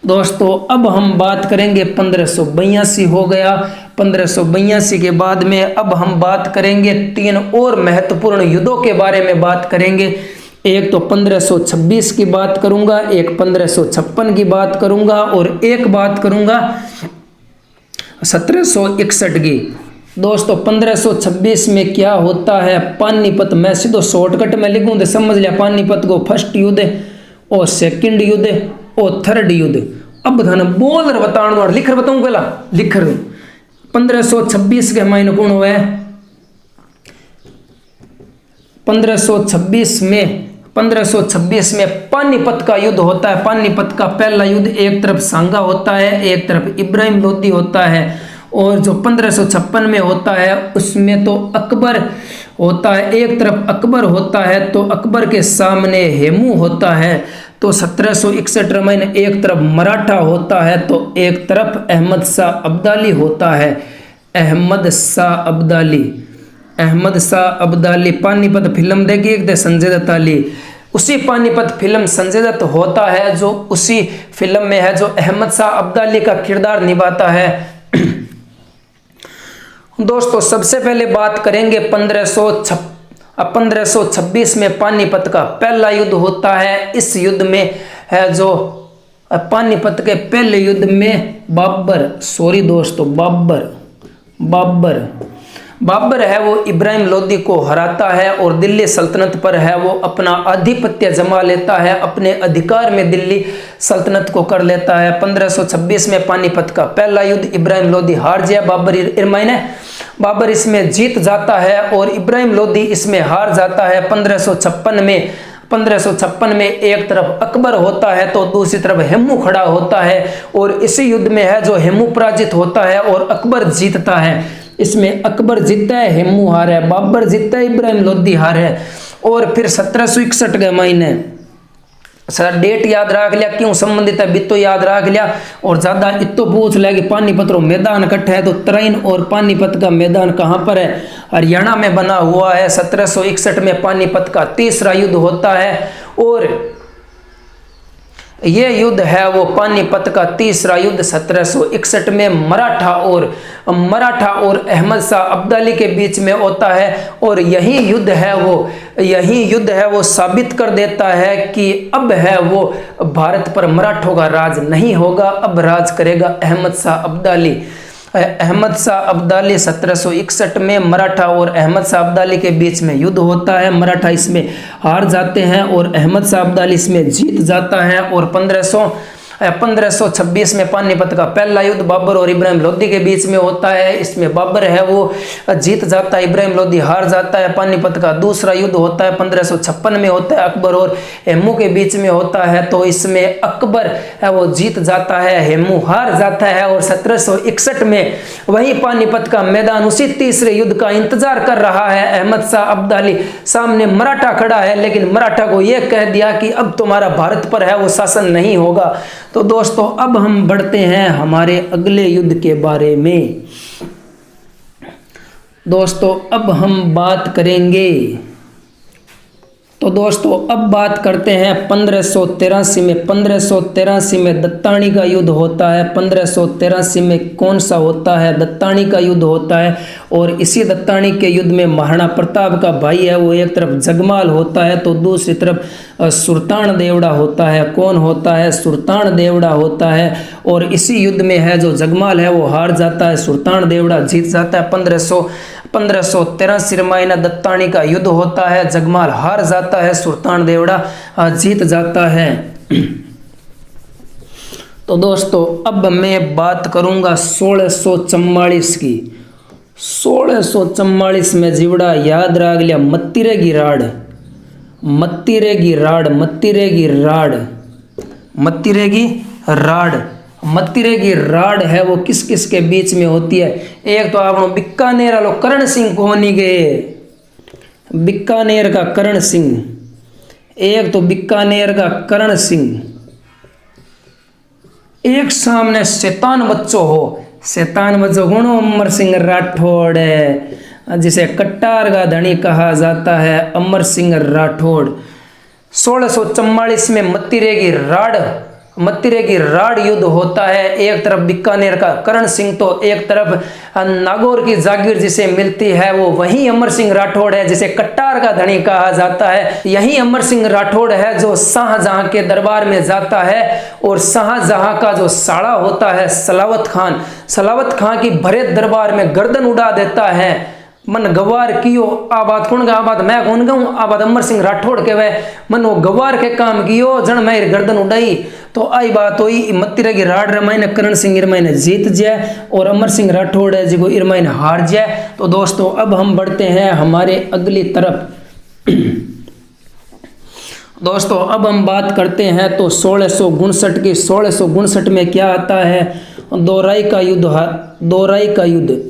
दोस्तों अब हम बात करेंगे 1582 हो गया। 1582 के बाद में अब हम बात करेंगे 3 और महत्वपूर्ण युद्धों के बारे में बात करेंगे। एक तो 1526 की बात करूंगा, एक 1556 की बात करूंगा, और एक बात करूंगा 1761 की। दोस्तों 1526 में क्या होता है? पानीपत। मैं सीधो शॉर्टकट में लिखूं तो समझ लिया पानीपत को फर्स्ट युद्ध और सेकंड युद्ध और थर्ड युद्ध। अब थाने बोल रहा बताऊं और लिख रहा बताऊं, पहला लिख रहा हूं। 1526 के महीने कौन हुआ है? 1526 में पानीपत का युद्ध होता है। पानीपत का पहला युद्ध, एक तरफ सांगा होता है, एक तरफ इब्राहिम लोदी होता है। और जो 1556 में होता है उसमें तो अकबर होता है, एक तरफ अकबर होता है तो अकबर के सामने हेमू होता है। तो 1761 में एक तरफ मराठा होता है तो एक तरफ अहमद शाह अब्दाली होता है। अहमद शाह अब्दाली पानीपत फिल्म देखी एक संजय दत्त वाली, उसी पानीपत फिल्म संजय दत्त होता है जो उसी फिल्म में है जो अहमद शाह अब्दाली का किरदार निभाता है। दोस्तों सबसे पहले बात करेंगे 1526 में पानीपत का पहला युद्ध होता है। इस युद्ध में है जो पानीपत के पहले युद्ध में बाबर है वो इब्राहिम लोदी को हराता है और दिल्ली सल्तनत पर है वो अपना आधिपत्य जमा लेता है, अपने अधिकार में दिल्ली सल्तनत को कर लेता है। 1526 में पानीपत का पहला युद्ध इब्राहिम लोदी हार जाए, बाबर इसमें जीत जाता है और इब्राहिम लोदी इसमें हार जाता है। 1556 में एक तरफ अकबर होता है तो दूसरी तरफ हेमू खड़ा होता है और इसी युद्ध में है जो हेमू पराजित होता है और अकबर जीतता है। इसमें अकबर जीतता है, हेमू हार है, बाबर जीतता है, इब्राहिम लोदी हार है। और फिर 1761 के महीने सर डेट याद रख लिया, क्यों संबंधित है बितो याद रख लिया। और ज्यादा इतो पूछ लिया कि पानीपत रो मैदान इकट्ठा है तो तराइन और पानीपत का मैदान कहाँ पर है? हरियाणा में बना हुआ है। 1761 में पानीपत का तीसरा युद्ध होता है और ये युद्ध है वो पानीपत का तीसरा युद्ध 1761 में मराठा और अहमद शाह अब्दाली के बीच में होता है। और यही युद्ध है वो साबित कर देता है कि अब है वो भारत पर मराठों का राज नहीं होगा, अब राज करेगा अहमद शाह अब्दाली। 1761 में मराठा और अहमद शाह अब्दाली के बीच में युद्ध होता है। मराठा इसमें हार जाते हैं और अहमद शाह अब्दाली इसमें जीत जाता है। और 1526 में पानीपत का पहला युद्ध बाबर और इब्राहिम लोदी के बीच में होता है। इसमें बाबर है वो जीत जाता है, इब्राहिम लोदी हार जाता है। पानीपत का दूसरा युद्ध होता है 1556 में होता है, अकबर और हेमू के बीच में होता है तो इसमें अकबर है वो जीत जाता है, हेमू हार जाता है। और 1761 में वही पानीपत का मैदान उसी तीसरे युद्ध का इंतजार कर रहा है। अहमद शाह अब्दाली सामने मराठा खड़ा है लेकिन मराठा को यह कह दिया कि अब तुम्हारा भारत पर है वो शासन नहीं होगा। तो दोस्तों अब हम बढ़ते हैं हमारे अगले युद्ध के बारे में। दोस्तों अब हम बात करेंगे तो दोस्तों अब बात करते हैं 1583 में। 1583 में दत्तानी का युद्ध होता है। 1583 में कौन सा होता है? दत्तानी का युद्ध होता है। और इसी दत्तानी के युद्ध में महाराणा प्रताप का भाई है वो एक तरफ जगमाल होता है तो दूसरी तरफ सुल्तान देवड़ा होता है। कौन होता है? सुल्तान देवड़ा होता है। और इसी युद्ध में है जो जगमाल है वो हार जाता है, सुल्तान देवड़ा जीत जाता है। 1583 महीना दत्तानी का युद्ध होता है, जगमाल हार जाता है, सुल्तान देवड़ा जीत जाता है। तो दोस्तों अब मैं बात करूंगा 1644 की। 1644 में जीवड़ा याद रख लिया, मत्तीरे की राड़, मत्तीरे की राड़, मत्तीरे की राड़, मत्तीरे की राड़। मत्तीरे की राड़ है वो किस किस के बीच में होती है? एक तो आप बीकानेर वालों करण सिंह कोहनी गए, बीकानेर का करण सिंह, एक तो बीकानेर का करण सिंह, एक सामने शैतान बच्चों हो, शैतान बच्चों गुणो अमर सिंह राठौड़ है, जिसे कट्टार का धनी कहा जाता है, अमर सिंह राठौड़। 1644 में मत्तीरे की राड़ युद्ध होता है। एक तरफ बीकानेर का करण सिंह तो एक तरफ नागौर की जागीर जिसे मिलती है वो वही अमर सिंह राठौड़ है जिसे कट्टार का धनी कहा जाता है। यही अमर सिंह राठौड़ है जो शाहजहां के दरबार में जाता है और शाहजहां का जो साड़ा होता है सलावत खां की भरे दरबार में गर्दन उड़ा देता है। मन गवार कियो आ बात कौन गा, बात मैं कौन गाऊं, आ बात अमर सिंह राठौड़ के वे मन वो गवार के काम कियो जन मैं गर्दन उड़ाई। तो आई बात हुई मत्तीरे की राड़ रमाइन करण सिंह इरमाइन जीत जाए और अमर सिंह राठौड़ है जिको इरमाइन हार जाए। तो दोस्तों अब हम बढ़ते हैं हमारे अगली तरफ। दोस्तों अब हम बात करते हैं तो 1659 की। 1659 में क्या आता है? दोराई का युद्ध, दोराई का युद्ध।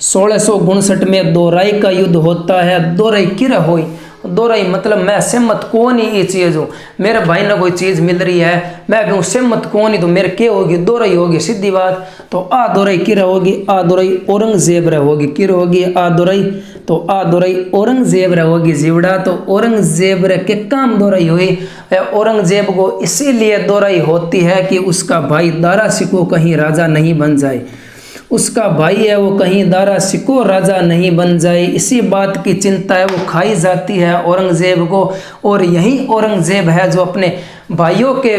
1659 में दोराई का युद्ध होता है। दोराई किरा हुई, दोराई मतलब मैं सहमत कौन ही ये चीज़ हो, मेरे भाई ने कोई चीज़ मिल रही है मैं कहूँ सहमत कौन ही तो मेरे क्या होगी? दोराई होगी, सीधी बात। तो आ दोराई किरा होगी? आ दोराई औरंगजेब रह होगी। किर होगी आ दोराई? तो आ दोराई औरंगजेब रह होगी जीवड़ा। तो औरंगजेब रह के काम दोराई हुई। औरंगजेब को इसीलिए दोराई होती है कि उसका भाई दारा सिको कहीं राजा नहीं बन जाए, उसका भाई है वो कहीं दारा सिको राजा नहीं बन जाए, इसी बात की चिंता है वो खाई जाती है औरंगजेब को। और यही औरंगजेब है जो अपने भाइयों के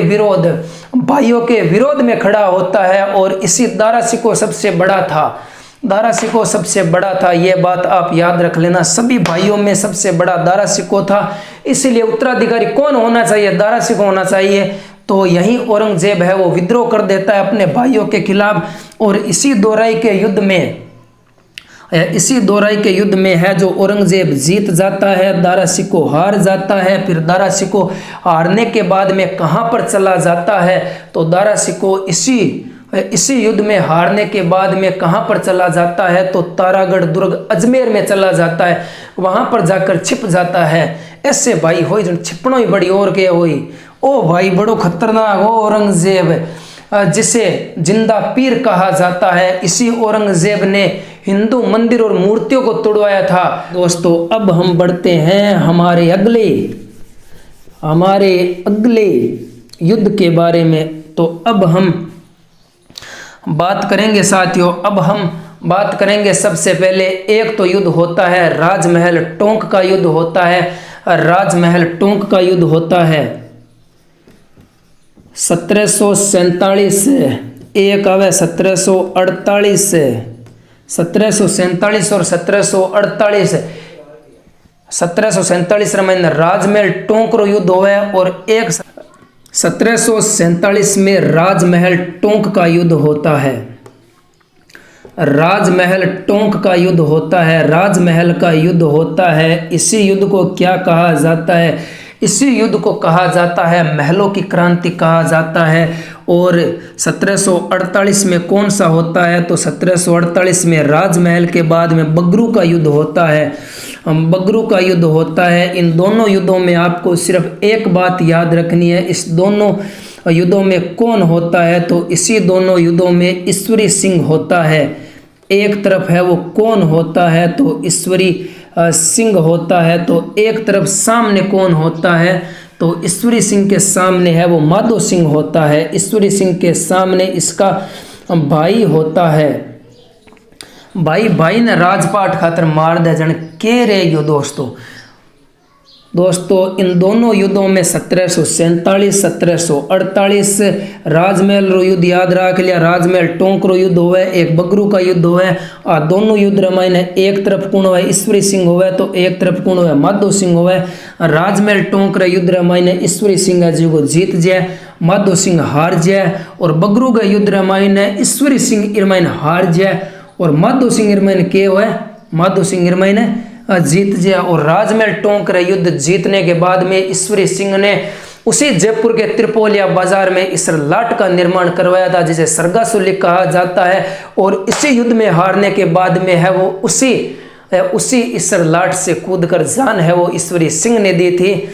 विरोध में खड़ा होता है। और इसी दारा सिको सबसे बड़ा था, दारा सिको सबसे बड़ा था, ये बात आप याद रख लेना। सभी भाइयों में सबसे बड़ा दारा सिको था, इसीलिए उत्तराधिकारी कौन होना चाहिए? दारा सिको होना चाहिए। तो यही औरंगजेब है वो विद्रोह कर देता है अपने भाइयों के खिलाफ। और इसी दोराई के युद्ध में है जो औरंगजेब जीत जाता है, दारा सिको हार जाता है। फिर दारा सिको हारने के बाद में कहाँ पर चला जाता है? तो दारा सिको इसी युद्ध में हारने के बाद में कहाँ पर चला जाता है? तो तारागढ़ दुर्ग अजमेर में चला जाता है, वहाँ पर जाकर छिप जाता है। ऐसे भाई हो जो छिपनो ही बड़ी और के हुई। ओ भाई बड़ो खतरनाक हो औरंगजेब, जिसे जिंदा पीर कहा जाता है। इसी औरंगजेब ने हिंदू मंदिर और मूर्तियों को तोड़वाया था। दोस्तों अब हम बढ़ते हैं हमारे अगले युद्ध के बारे में। तो अब हम बात करेंगे साथियों, अब हम बात करेंगे सबसे पहले एक तो युद्ध होता है राजमहल टोंक का युद्ध होता है। राजमहल टोंक का युद्ध होता है 1747 से, एक आवे 1748 से, 1747 और 1748। 1747 में राजमहल टोंक रो युद्ध हुआ और एक 1747 में राजमहल टोंक का युद्ध होता है। राजमहल टोंक का युद्ध होता है, राजमहल का युद्ध होता है। इसी युद्ध को क्या कहा जाता है? इसी युद्ध को कहा जाता है महलों की क्रांति कहा जाता है। और 1748 में कौन सा होता है? तो 1748 में राजमहल के बाद में बगरू का युद्ध होता है। बगरू का युद्ध होता है। इन दोनों युद्धों में आपको सिर्फ एक बात याद रखनी है, इस दोनों युद्धों में कौन होता है? तो इसी दोनों युद्धों में ईश्वरी सिंह होता है। एक तरफ है वो कौन होता है? तो ईश्वरी सिंह होता है तो एक तरफ सामने कौन होता है, तो ईश्वरी सिंह के सामने है वो माधो सिंह होता है। ईश्वरी सिंह के सामने इसका भाई होता है। भाई ने राजपाट खातर मार दे जन के रह गयो दोस्तों इन दोनों युद्धों में 1747 1748 राजमहल रो युद्ध याद रख लिया। राजमहल टोंक रो युद्ध हुए, एक बगरू का युद्ध हुए। आ दोनों युद्ध रामायण एक तरफ कौन हुए ईश्वरी सिंह हुए तो एक तरफ कौन हुए माधो सिंह हुए। राजमहल टोंक रा युद्ध रामायण ईश्वरी सिंह जी को जीत जाए, माधो सिंह हार जाए। और बगरू का युद्ध रामायण ईश्वरी सिंह इरमाइन हार जाए और माधो सिंह इरमाइन के हुए, माधो सिंह इरमाइन जीत गया। और राजमहल टोंक रा युद्ध जीतने के बाद में ईश्वरी सिंह ने उसी जयपुर के त्रिपोलिया बाजार में इस लाट का निर्माण करवाया था जिसे सरगासुली कहा जाता है। और इसी युद्ध में हारने के बाद में है वो उसी इस लाट से कूदकर जान है वो ईश्वरी सिंह ने दी थी।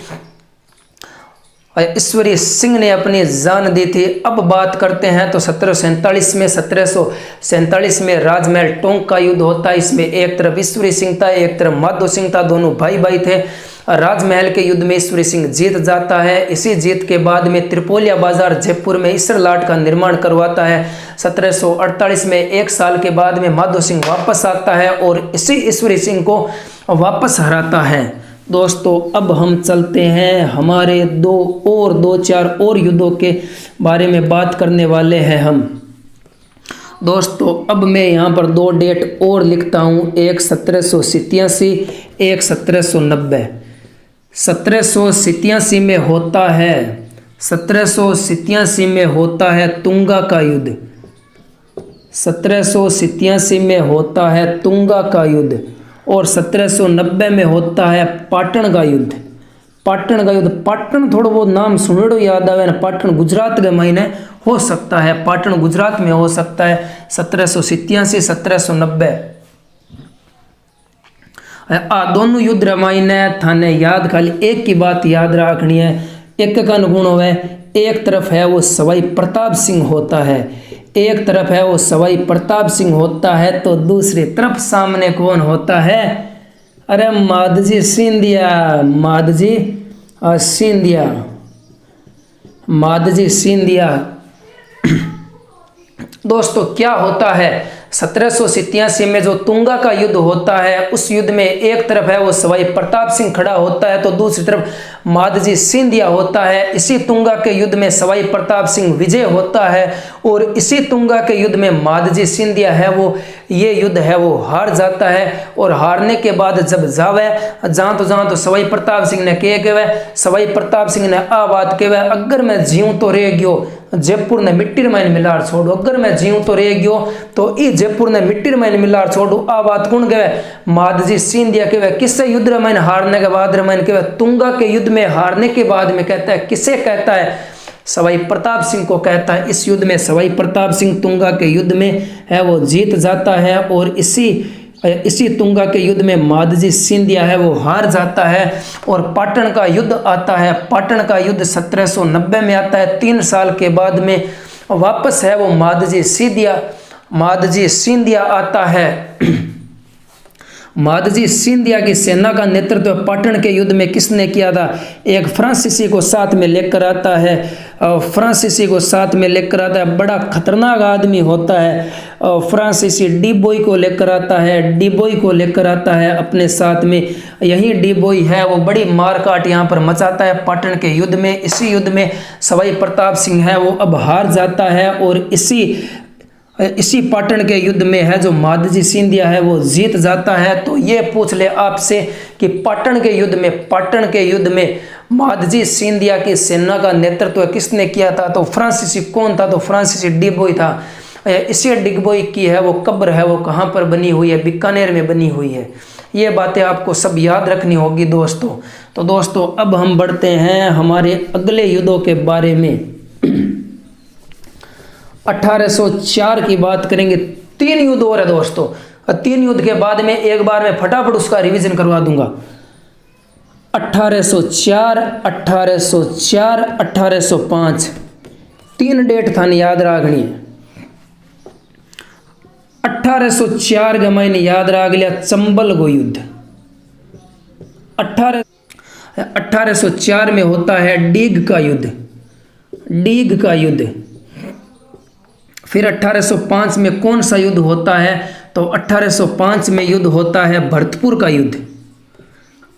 ईश्वरी सिंह ने अपनी जान दी थी। अब बात करते हैं तो 1747 में राजमहल टोंक का युद्ध होता है। इसमें एक तरफ ईश्वरी सिंह था, एक तरफ माधो सिंह था, दोनों भाई थे। राजमहल के युद्ध में ईश्वरी सिंह जीत जाता है। इसी जीत के बाद में त्रिपोलिया बाजार जयपुर में ईश्वर लाट का निर्माण करवाता है। 1748 में एक साल के बाद में माधो सिंह वापस आता है और इसी ईश्वरी सिंह को वापस हराता है। दोस्तों अब हम चलते हैं हमारे दो चार और युद्धों के बारे में बात करने वाले हैं हम। दोस्तों अब मैं यहाँ पर 2 डेट और लिखता हूँ, एक 1787 एक 1790। 1787 में होता है 1787 में होता है तुंगा का युद्ध। 1787 में होता है तुंगा का युद्ध और 1790 में होता है पाटन का युद्ध। पाटन थोड़ा बहुत नाम सुनेड़ो याद आवे ना, पाटन गुजरात के महीने हो सकता है, पाटन गुजरात में हो सकता है। 1787 1790 दोनों युद्ध रामायण थाने याद खाली एक की बात याद रखनी है, एक का गुण हुए। एक तरफ है वो सवाई प्रताप सिंह होता है, एक तरफ है वो सवाई प्रताप सिंह होता है तो दूसरी तरफ सामने कौन होता है, अरे माधजी सिंधिया। दोस्तों क्या होता है 1787 में जो तुंगा का युद्ध होता है उस युद्ध में एक तरफ है वो सवाई प्रताप सिंह खड़ा होता है तो दूसरी तरफ माधजी सिंधिया होता है। इसी तुंगा के युद्ध में सवाई प्रताप सिंह विजय होता है और इसी तुंगा के युद्ध में माधजी सिंधिया है वो ये युद्ध है वो हार जाता है। और हारने के बाद जब जहाँ तो सवाई प्रताप सिंह ने कहे, सवाई प्रताप सिंह ने आ बात कहे, अगर मैं जीऊँ तो रह गयो जयपुर ने मिट्टी माइन मिलार छोड़ो, अगर मैं जीऊँ तो रह गयो तो ई जयपुर ने मिट्टी माइन मिलार छोड़ो। आ बात कौन कहे, माधजी सिंधिया कहे। किससे युद्ध रामायण हारने के बाद रामायण कहे, तुंगा के युद्ध में हारने के बाद में कहता है, किसे कहता है, सवाई प्रताप सिंह को कहता है। इस युद्ध में सवाई प्रताप सिंह तुंगा के युद्ध में है वो जीत जाता है और इसी तुंगा के युद्ध में माधजी सिंधिया है वो हार जाता है और पाटन का युद्ध आता है। पाटन का युद्ध 1790 में आता है। 3 साल के बाद में वापस है वो माधजी सिंधिया आता है। माधजी सिंधिया की सेना का नेतृत्व पाटन के युद्ध में किसने किया था, एक फ्रांसीसी को साथ में लेकर आता है। फ्रांसीसी को साथ में लेकर आता है, बड़ा खतरनाक आदमी होता है। फ्रांसीसी डीबोई को लेकर आता है, अपने साथ में। यही डीबोई है वो बड़ी मारकाट यहाँ पर मचाता है पाटन के युद्ध में। इसी युद्ध में सवाई प्रताप सिंह है वो अब हार जाता है और इसी पाटन के युद्ध में है जो माधजी सिंधिया है वो जीत जाता है। तो ये पूछ ले आपसे कि पाटन के युद्ध में माधजी सिंधिया की सेना का नेतृत्व किसने किया था, तो फ्रांसीसी कौन था, तो फ्रांसीसी डीबोई था। इसी डीबोई की है वो कब्र है वो कहाँ पर बनी हुई है, बीकानेर में बनी हुई है। ये बातें आपको सब याद रखनी होगी दोस्तों। तो दोस्तों अब हम बढ़ते हैं हमारे अगले युद्धों के बारे में। 1804 की बात करेंगे। 3 युद्ध और है दोस्तों, 3 युद्ध के बाद में एक बार मैं फटाफट उसका रिवीजन करवा दूंगा। 1804, 1805 3 डेट थाने याद रखनी है। 1804 के महीने याद रख लिया चंबल को युद्ध। 1804 में होता है डीग का युद्ध, डीग का युद्ध। फिर 1805 में कौन सा युद्ध होता है? तो 1805 में युद्ध होता है भरतपुर का युद्ध।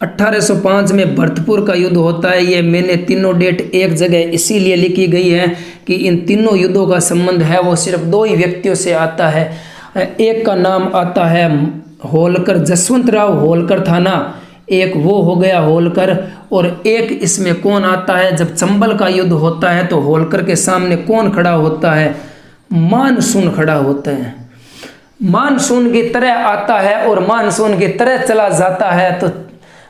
1805 में भरतपुर का युद्ध होता है। ये मैंने तीनों डेट एक जगह इसीलिए लिखी गई है कि इन तीनों युद्धों का संबंध है वो सिर्फ दो ही व्यक्तियों से आता है। एक का नाम आता है होलकर, जसवंतराव होलकर था ना, एक वो हो गया होलकर। और एक इसमें कौन आता है? जब चंबल का युद्ध होता है तो होलकर के सामने कौन खड़ा होता है? मानसून खड़ा होता है। मानसून की तरह आता है और मानसून की तरह चला जाता है। तो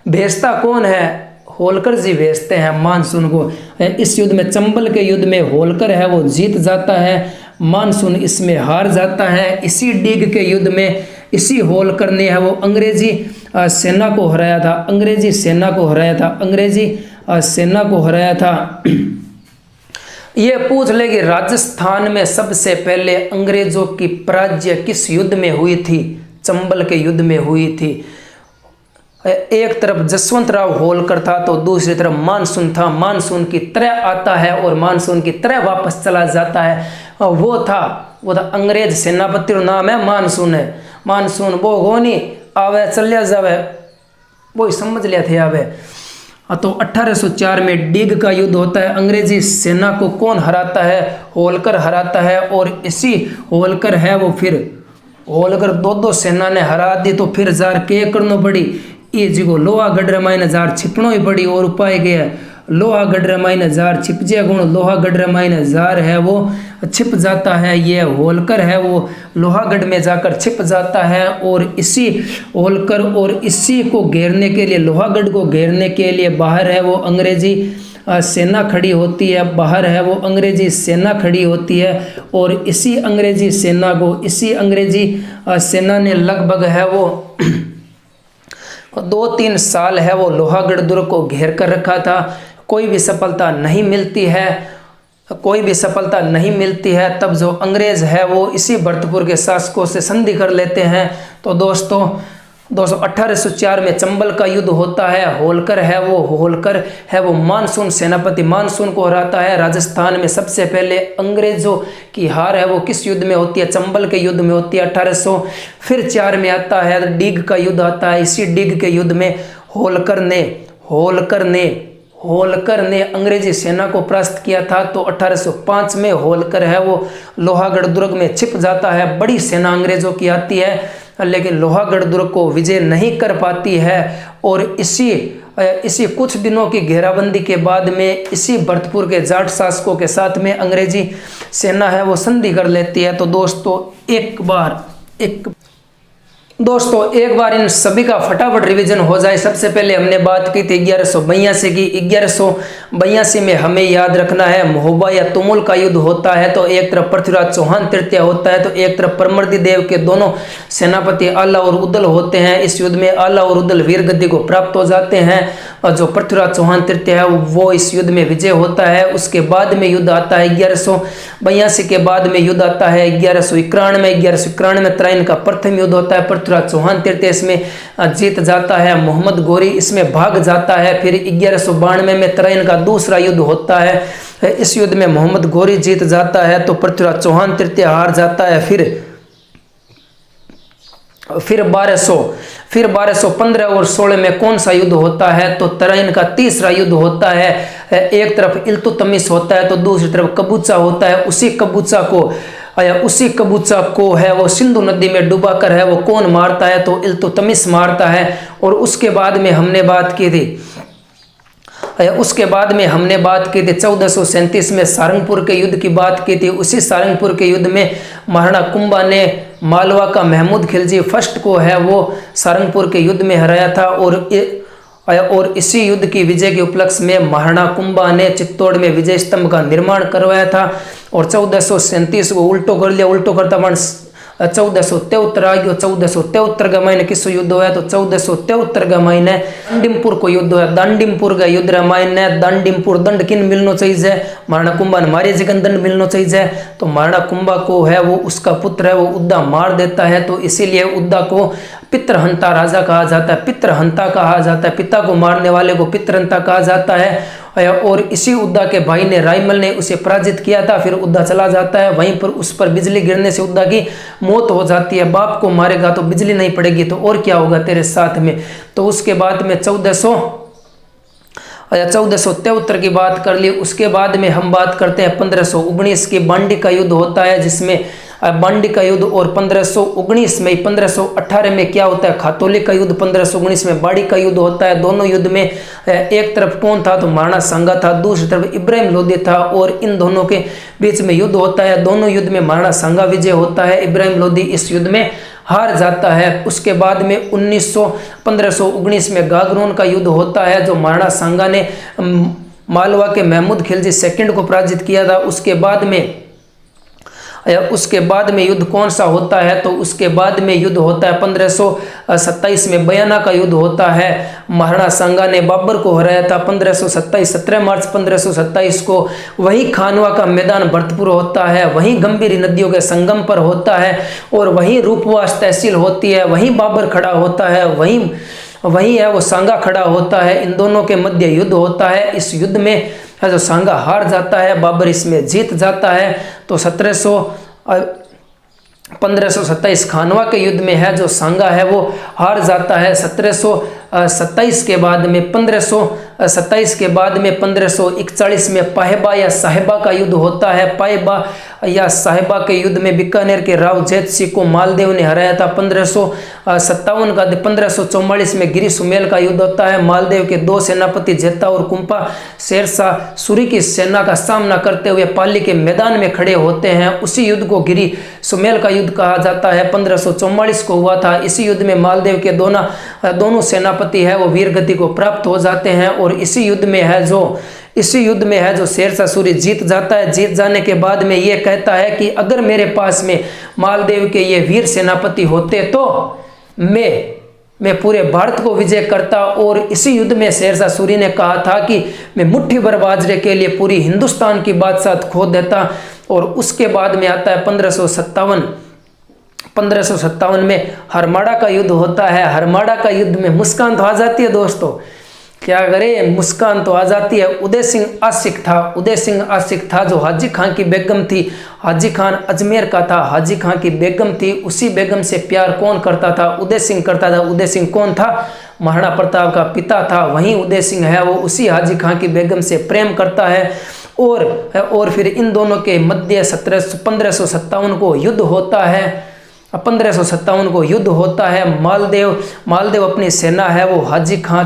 भेजता कौन है? होलकर जी भेजते हैं मानसून को। इस युद्ध में, चंबल के युद्ध में होलकर है वो जीत जाता है, मानसून इसमें हार जाता है। इसी डीग के युद्ध में इसी होलकर ने है वो अंग्रेजी सेना को हराया था, अंग्रेजी सेना को हराया था, अंग्रेजी सेना को हराया था। ये पूछ ले कि राजस्थान में सबसे पहले अंग्रेजों की पराजय किस युद्ध में हुई थी? चंबल के युद्ध में हुई थी। एक तरफ जसवंतराव होलकर था तो दूसरी तरफ मानसून था। मानसून की तरह आता है और मानसून की तरह वापस चला जाता है। वो था अंग्रेज सेनापति, नाम है मानसून है। मानसून वो गोनी आवे चलिया जावे, वो समझ लिया थे आवे। तो 1804 में डीग का युद्ध होता है। अंग्रेजी सेना को कौन हराता है? होलकर हराता है। और इसी होलकर है वो, फिर होलकर दो सेना ने हरा दी तो फिर जार के करना पड़ी। ये जिको लोहागढ़ मायने जार छिपनो ही पड़ी और उपाय गया लोहागढ़ मायने जार छिप जे गुण, लोहागढ़ मायने जार है वो छिप जाता है। ये होलकर है वो लोहागढ़ में जाकर छिप जाता है। और इसी होलकर और इसी को घेरने के लिए, लोहागढ़ को घेरने के लिए बाहर है वो अंग्रेजी सेना खड़ी होती है, बाहर है वो अंग्रेजी सेना खड़ी होती है। और इसी अंग्रेजी सेना को, इसी अंग्रेजी सेना ने लगभग है वो 2-3 साल है वो लोहागढ़ दुर्ग को घेर कर रखा था। कोई भी सफलता नहीं मिलती है, कोई भी सफलता नहीं मिलती है। तब जो अंग्रेज है वो इसी भरतपुर के शासकों से संधि कर लेते हैं। तो दोस्तों 1804 में चंबल का युद्ध होता है। होलकर है वो मानसून सेनापति मानसून को हराता है। राजस्थान में सबसे पहले अंग्रेजों की हार है वो किस युद्ध में होती है? चंबल के युद्ध में होती है 1804 में आता है। डीग का युद्ध आता है। इसी डीग के युद्ध में होलकर ने अंग्रेजी सेना को परास्त किया था। तो 1805 में होलकर है वो लोहागढ़ दुर्ग में छिप जाता है। बड़ी सेना अंग्रेजों की आती है लेकिन लोहागढ़ दुर्ग को विजय नहीं कर पाती है। और इसी कुछ दिनों की घेराबंदी के बाद में इसी भरतपुर के जाट शासकों के साथ में अंग्रेजी सेना है वो संधि कर लेती है। तो दोस्तों एक बार इन सभी का फटाफट रिवीजन हो जाए। सबसे पहले हमने बात की थी 1182 की। 1182 में हमें याद रखना है महोबा या तुमुल का युद्ध होता है। तो एक तरफ पृथ्वीराज चौहान तृतीय होता है तो एक तरफ परमर्दी देव के दोनों सेनापति आला और उदल होते हैं। इस युद्ध में आला और उदल वीर गद्दी को प्राप्त हो जाते हैं और जो पृथ्वीराज चौहान तृतीय है वो इस युद्ध में विजय होता है। उसके बाद में युद्ध आता है 1182 के बाद में युद्ध आता है 1191 में तराइन का प्रथम युद्ध होता है। पृथ्वीराज चौहान तृतीय इसमें जीत जाता है। मोहम्मद गोरी इसमें भाग जाता है। फिर 1192 में तराइन का दूसरा युद्ध होता है। इस युद्ध में मोहम्मद गोरी जीत जाता है तो पृथ्वीराज चौहान तृतीय हार जाता है। फिर 1215 और 16 में कौन सा युद्ध होता है? तो तराइन का तीसरा युद्ध होता है। एक तरफ इल्तुतमिश होता है तो दूसरी तरफ कबूचा होता है। उसी कबूचा को है वो सिंधु नदी में डुबाकर है वो कौन मारता है? तो इल्तुतमिश मारता है। और उसके बाद में हमने बात की थी 1437 में सारंगपुर के युद्ध की बात की थी। उसी सारंगपुर के युद्ध में महाराणा कुंभा ने मालवा का महमूद खिलजी फर्स्ट को है वो सारंगपुर के युद्ध में हराया था। और इसी युद्ध की विजय के उपलक्ष्य में महाराणा कुंभा ने चित्तौड़ में विजय स्तंभ का निर्माण करवाया था। और 1437 को उल्टो कर लिया, उल्टो करता 1473 आ गया। 1473 का महीने किस युद्ध हुआ? तो 1473 का महीने दांडीमपुर को युद्ध हुआ। दांडीमपुर का युद्ध रामायण दांडीमपुर दंड किन मिलना चाहिए? महाराणा कुंभा ने मारे जगन दंड मिलना चाहिए। तो महाराणा कुंभा को है वो उसका पुत्र है वो उद्दा मार देता है। तो इसीलिए उद्दा को पितृहंता राजा कहा जाता है, पितृहंता कहा जाता है, पिता को मारने वाले को पितृहंता कहा जाता है। और इसी उद्दा के भाई ने रायमल ने उसे पराजित किया था। फिर उद्दा चला जाता है, वहीं पर उस पर बिजली गिरने से उद्दा की मौत हो जाती है। बाप को मारेगा तो बिजली नहीं पड़ेगी तो और क्या होगा तेरे साथ में। तो उसके बाद में 1473 की बात कर ली। उसके बाद में हम बात करते हैं 1519 की बांडी का युद्ध होता है, जिसमें बांडी का युद्ध, और 1519 में 1518 में क्या होता है खातौली का युद्ध, 1519 में बाड़ी का युद्ध होता है। दोनों युद्ध में एक तरफ कौन था तो महाराणा सांगा था, दूसरी तरफ इब्राहिम लोदी था, और इन दोनों के बीच में युद्ध होता है। दोनों युद्ध में महाराणा सांगा विजय होता है, इब्राहिम लोदी इस युद्ध में हार जाता है। उसके बाद में 1519 में गागरोन का युद्ध होता है, जो महाराणा सांगा ने मालवा के महमूद खिलजी सेकंड को पराजित किया था। उसके बाद में युद्ध कौन सा होता है तो उसके बाद में युद्ध होता है 1527 में बयाना का युद्ध होता है। महाराणा सांगा ने बाबर को हराया था 1527, 17 मार्च 1527 को। वही खानवा का मैदान भरतपुर होता है, वहीं गंभीर नदियों के संगम पर होता है, और वहीं रूपवास तहसील होती है, वहीं बाबर खड़ा होता है, वहीं है वो सांगा खड़ा होता है। इन दोनों के मध्य युद्ध होता है। इस युद्ध में जो सांगा हार जाता है, बाबर इसमें जीत जाता है। तो 1527 खानवा के युद्ध में है जो सांगा है वो हार जाता है। 1727 के बाद में 1527 के बाद में 1541 में पाहेबा या साहेबा का युद्ध होता है। पाहेबा या साहेबा के युद्ध में बीकानेर के राव जैत सिंह को मालदेव ने हराया था। 1544 में गिरी सुमेल का युद्ध होता है। मालदेव के दो सेनापति जेता और कुंपा शेरशाह सूरी की सेना का सामना करते हुए पाली के मैदान में खड़े होते हैं। उसी युद्ध को गिरी सुमेल का युद्ध कहा जाता है। 1544 को हुआ था। इसी युद्ध में मालदेव के दोनों सेनापति है वो वीरगति को प्राप्त हो जाते हैं, और इसी युद्ध में है जो शेरशाह सूरी जीत जाता है। जीत जाने के बाद में ये कहता है कि अगर मेरे पास में मालदेव के ये वीर सेनापति होते तो मैं पूरे भारत को विजय करता। और इसी युद्ध में शेरशाह सूरी ने कहा था कि मैं मुट्ठी भर बाजरे के लिए पूरी हिंदुस्तान की बादशाहत खो देता। और उसके बाद में आता है 1557 में हरमाड़ा का युद्ध होता है। हरमाड़ा का युद्ध में मुस्कान तो आ जाती है दोस्तों, क्या करे मुस्कान तो आ जाती है। उदय सिंह आशिक था जो हाजी खान की बेगम थी। हाजी खान अजमेर का था, हाजी खान की बेगम थी। उसी बेगम से प्यार कौन करता था? उदय सिंह करता था। उदय सिंह कौन था? महाराणा प्रताप का पिता था। वहीं उदय सिंह है वो उसी हाजी खान की बेगम से प्रेम करता है। और फिर इन दोनों के मध्य 1557 को युद्ध होता है। 1557 को युद्ध होता है। मालदेव अपनी सेना है वो हाजी खां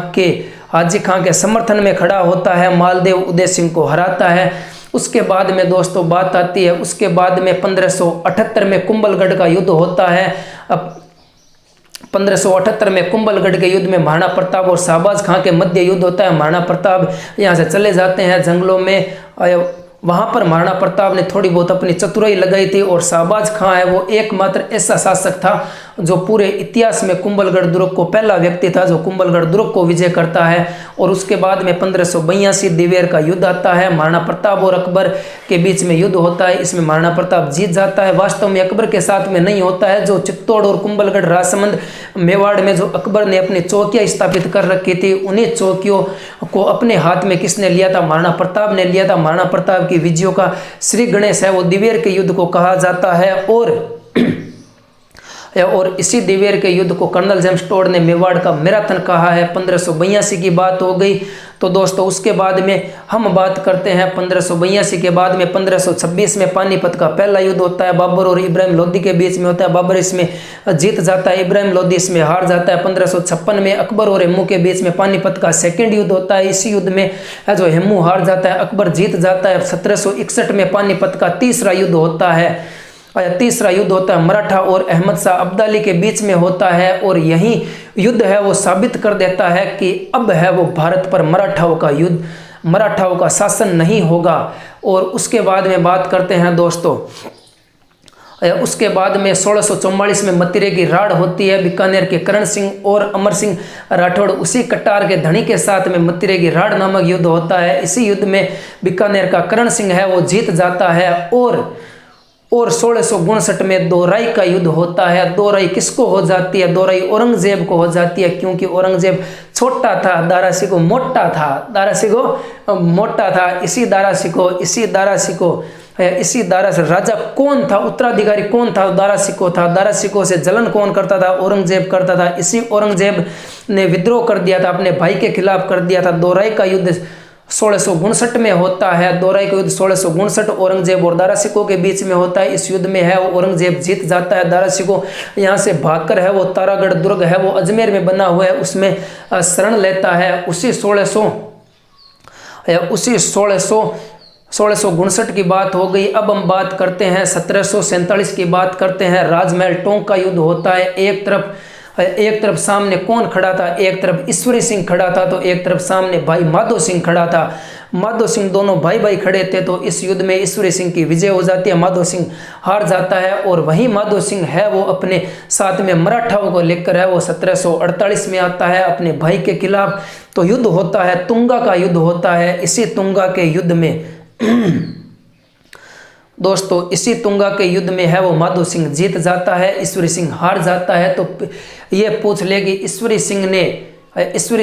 के समर्थन में खड़ा होता है। मालदेव उदय सिंह को हराता है। उसके बाद में दोस्तों बात आती है, उसके बाद में 1578 में कुंभलगढ़ का युद्ध होता है। 1578 में कुंभलगढ़ के युद्ध में महाराणा प्रताप और शाहबाज खां के मध्य युद्ध होता है। महाराणा प्रताप यहाँ से चले जाते हैं जंगलों में। वहाँ पर महाराणा प्रताप ने थोड़ी बहुत अपनी चतुराई लगाई थी, और शाहबाज खां है वो एकमात्र ऐसा शासक था जो पूरे इतिहास में कुंभलगढ़ दुर्ग को पहला व्यक्ति था जो कुंभलगढ़ दुर्ग को विजय करता है। और उसके बाद में 1582 दिवेर का युद्ध आता है। महाराणा प्रताप और अकबर के बीच में युद्ध होता है। इसमें महाराणा प्रताप जीत जाता है। वास्तव में अकबर के साथ में नहीं होता है। जो चित्तौड़ और कुंभलगढ़, राजसमंद, मेवाड़ में जो अकबर ने अपनी चौकियाँ स्थापित कर रखी थी, उन्हीं चौकियों को अपने हाथ में किसने लिया था? महाराणा प्रताप ने लिया था। महाराणा प्रताप की विजयों का श्री गणेश है वो दिवेर के युद्ध को कहा जाता है। और इसी दिवेर के युद्ध को कर्नल जेम्स टोड ने मेवाड़ का मैराथन कहा है। 1582 की बात हो गई। तो दोस्तों उसके बाद में हम बात करते हैं 1582 के बाद में 1526 में पानीपत का पहला युद्ध होता है। बाबर और इब्राहिम लोदी के बीच में होता है। बाबर इसमें जीत जाता है, इब्राहिम लोदी इसमें हार जाता है। 1556 में अकबर और हेमू के बीच में पानीपत का सेकंड युद्ध होता है। इसी युद्ध में जो हेमू हार जाता है, अकबर जीत जाता है। 1761 में पानीपत का तीसरा युद्ध होता है। मराठा और अहमद शाह अब्दाली के बीच में होता है। और यही युद्ध है वो साबित कर देता है कि अब है वो भारत पर मराठाओं का युद्ध, मराठाओं का शासन नहीं होगा। और उसके बाद में बात करते हैं दोस्तों, उसके बाद में 1644 में मतिरे की राड़ होती है। बीकानेर के करण सिंह और अमर सिंह राठौड़ उसी कटार के धनी के साथ में मतिरे की राड़ नामक युद्ध होता है। इसी युद्ध में बीकानेर का करण सिंह है वो जीत जाता है। और 1659 में दोराई का युद्ध होता है। दोराई किसको हो जाती है? दोराई औरंगजेब को हो जाती है, क्योंकि औरंगजेब छोटा था, दारा शिकोह मोटा था, दारा शिकोह मोटा था। इसी दारा से राजा कौन था, उत्तराधिकारी कौन था? दारा शिकोह था। दारा शिकोह से जलन कौन करता था? औरंगजेब करता था। इसी औरंगजेब ने विद्रोह कर दिया था, अपने भाई के खिलाफ कर दिया था। दोराई का युद्ध 1659 में होता है। दोराई का युद्ध 1659 औरंगजेब और दारा शिकोह के बीच में होता है। इस युद्ध में है वो औरंगजेब जीत जाता है। दारा शिकोह यहाँ से भागकर है वो तारागढ़ दुर्ग है वो अजमेर में बना हुआ है, उसमें शरण लेता है। उसी 1659 की बात हो गई। अब हम बात करते हैं 1747 की बात करते हैं। राजमहल टोंक का युद्ध होता है। एक तरफ सामने कौन खड़ा था? एक तरफ ईश्वरी सिंह खड़ा था, तो एक तरफ सामने भाई माधो सिंह खड़ा था। माधो सिंह दोनों भाई भाई खड़े थे, तो इस युद्ध में ईश्वरी सिंह की विजय हो जाती है, माधो सिंह हार जाता है। और वहीं माधो सिंह है वो अपने साथ में मराठाओं को लेकर है वो 1748 में आता है अपने भाई के खिलाफ। तो युद्ध होता है, तुंगा का युद्ध होता है। इसी तुंगा के युद्ध में दोस्तों, इसी तुंगा के युद्ध में है वो माधो सिंह जीत जाता है, ईश्वरी सिंह हार जाता है। तो ये पूछ ले कि ईश्वरी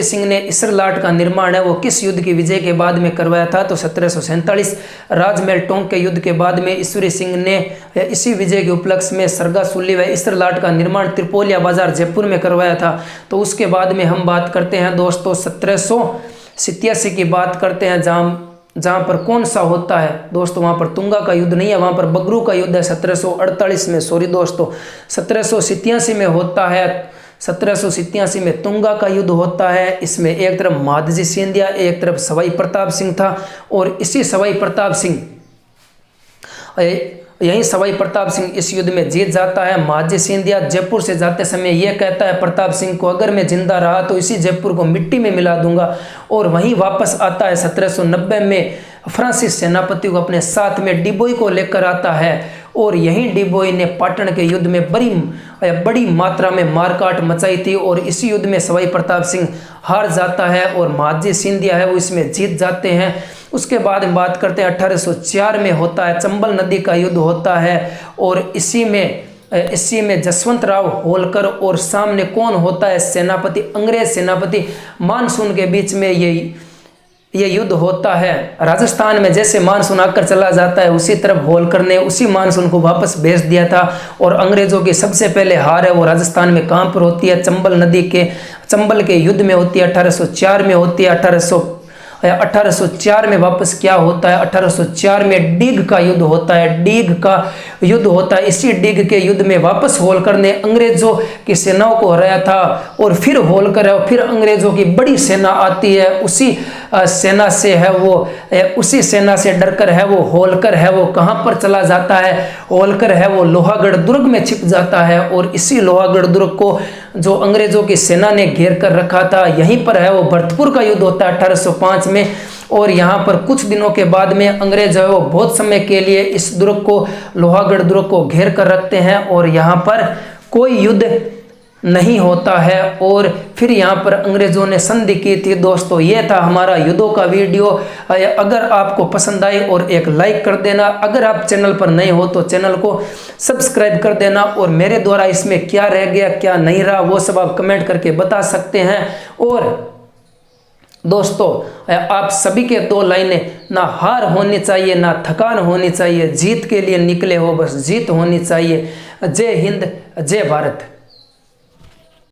सिंह ने इसरलाट का निर्माण है वो किस युद्ध की विजय के बाद में करवाया था? तो 1747 राजमहल टोंक के युद्ध के बाद में ईश्वरी सिंह ने इसी विजय के उपलक्ष्य में सरगासुली व इसरलाट का निर्माण त्रिपोलिया बाजार जयपुर में करवाया था। तो उसके बाद में हम बात करते हैं दोस्तों 1787 की बात करते हैं, जहाँ पर कौन सा होता है दोस्तों? वहाँ पर तुंगा का युद्ध नहीं है, वहाँ पर बगरू का युद्ध है 1748 में। सॉरी दोस्तों, 1787 में होता है। 1787 में तुंगा का युद्ध होता है। इसमें एक तरफ माधजी सिंधिया, एक तरफ सवाई प्रताप सिंह था। और इसी सवाई प्रताप सिंह इस युद्ध में जीत जाता है। माधजी सिंधिया जयपुर से जाते समय यह कहता है प्रताप सिंह को, अगर मैं जिंदा रहा तो इसी जयपुर को मिट्टी में मिला दूंगा। और वहीं वापस आता है 1790 में फ्रांसिस सेनापति को अपने साथ में डिबोई को लेकर आता है। और यहीं डिबोई ने पाटन के युद्ध में बड़ी मात्रा में मारकाट मचाई थी। और इसी युद्ध में सवाई प्रताप सिंह हार जाता है और माधजी सिंधिया है वो इसमें जीत जाते हैं। उसके बाद हम बात करते हैं 1804 में होता है, चंबल नदी का युद्ध होता है। और इसी में जसवंत राव होलकर और सामने कौन होता है? सेनापति, अंग्रेज सेनापति मानसून के बीच में ये युद्ध होता है। राजस्थान में जैसे मानसून आकर चला जाता है, उसी तरफ होलकर ने उसी मानसून को वापस भेज दिया था। और अंग्रेजों की सबसे पहले हार है वो राजस्थान में कहाँ पर होती है? चंबल के युद्ध में होती है, 1804 में होती है। 1804 में वापस क्या होता है? 1804 में डीग का युद्ध होता है। इसी डीग के युद्ध में वापस होलकर ने अंग्रेजों की सेनाओं को हराया था। और फिर होलकर है, फिर अंग्रेजों की बड़ी सेना आती है। उसी सेना से डरकर है वो होलकर है वो कहाँ पर चला जाता है? होलकर है वो लोहागढ़ दुर्ग में छिप जाता है। और इसी लोहागढ़ दुर्ग को जो अंग्रेजों की सेना ने घेर कर रखा था, यहीं पर है वो भरतपुर का युद्ध होता है 1805 में। और यहाँ पर कुछ दिनों के बाद में अंग्रेज है वो बहुत समय के लिए इस दुर्ग को, लोहागढ़ दुर्ग को घेर कर रखते हैं और यहाँ पर कोई युद्ध नहीं होता है। और फिर यहाँ पर अंग्रेजों ने संधि की थी। दोस्तों, ये था हमारा युद्धों का वीडियो। अगर आपको पसंद आए और एक लाइक कर देना। अगर आप चैनल पर नए हो तो चैनल को सब्सक्राइब कर देना। और मेरे द्वारा इसमें क्या रह गया, क्या नहीं रहा, वो सब आप कमेंट करके बता सकते हैं। और दोस्तों, आप सभी के 2 लाइनें, ना हार होनी चाहिए ना थकान होनी चाहिए, जीत के लिए निकले हो, बस जीत होनी चाहिए। जय हिंद, जय भारत।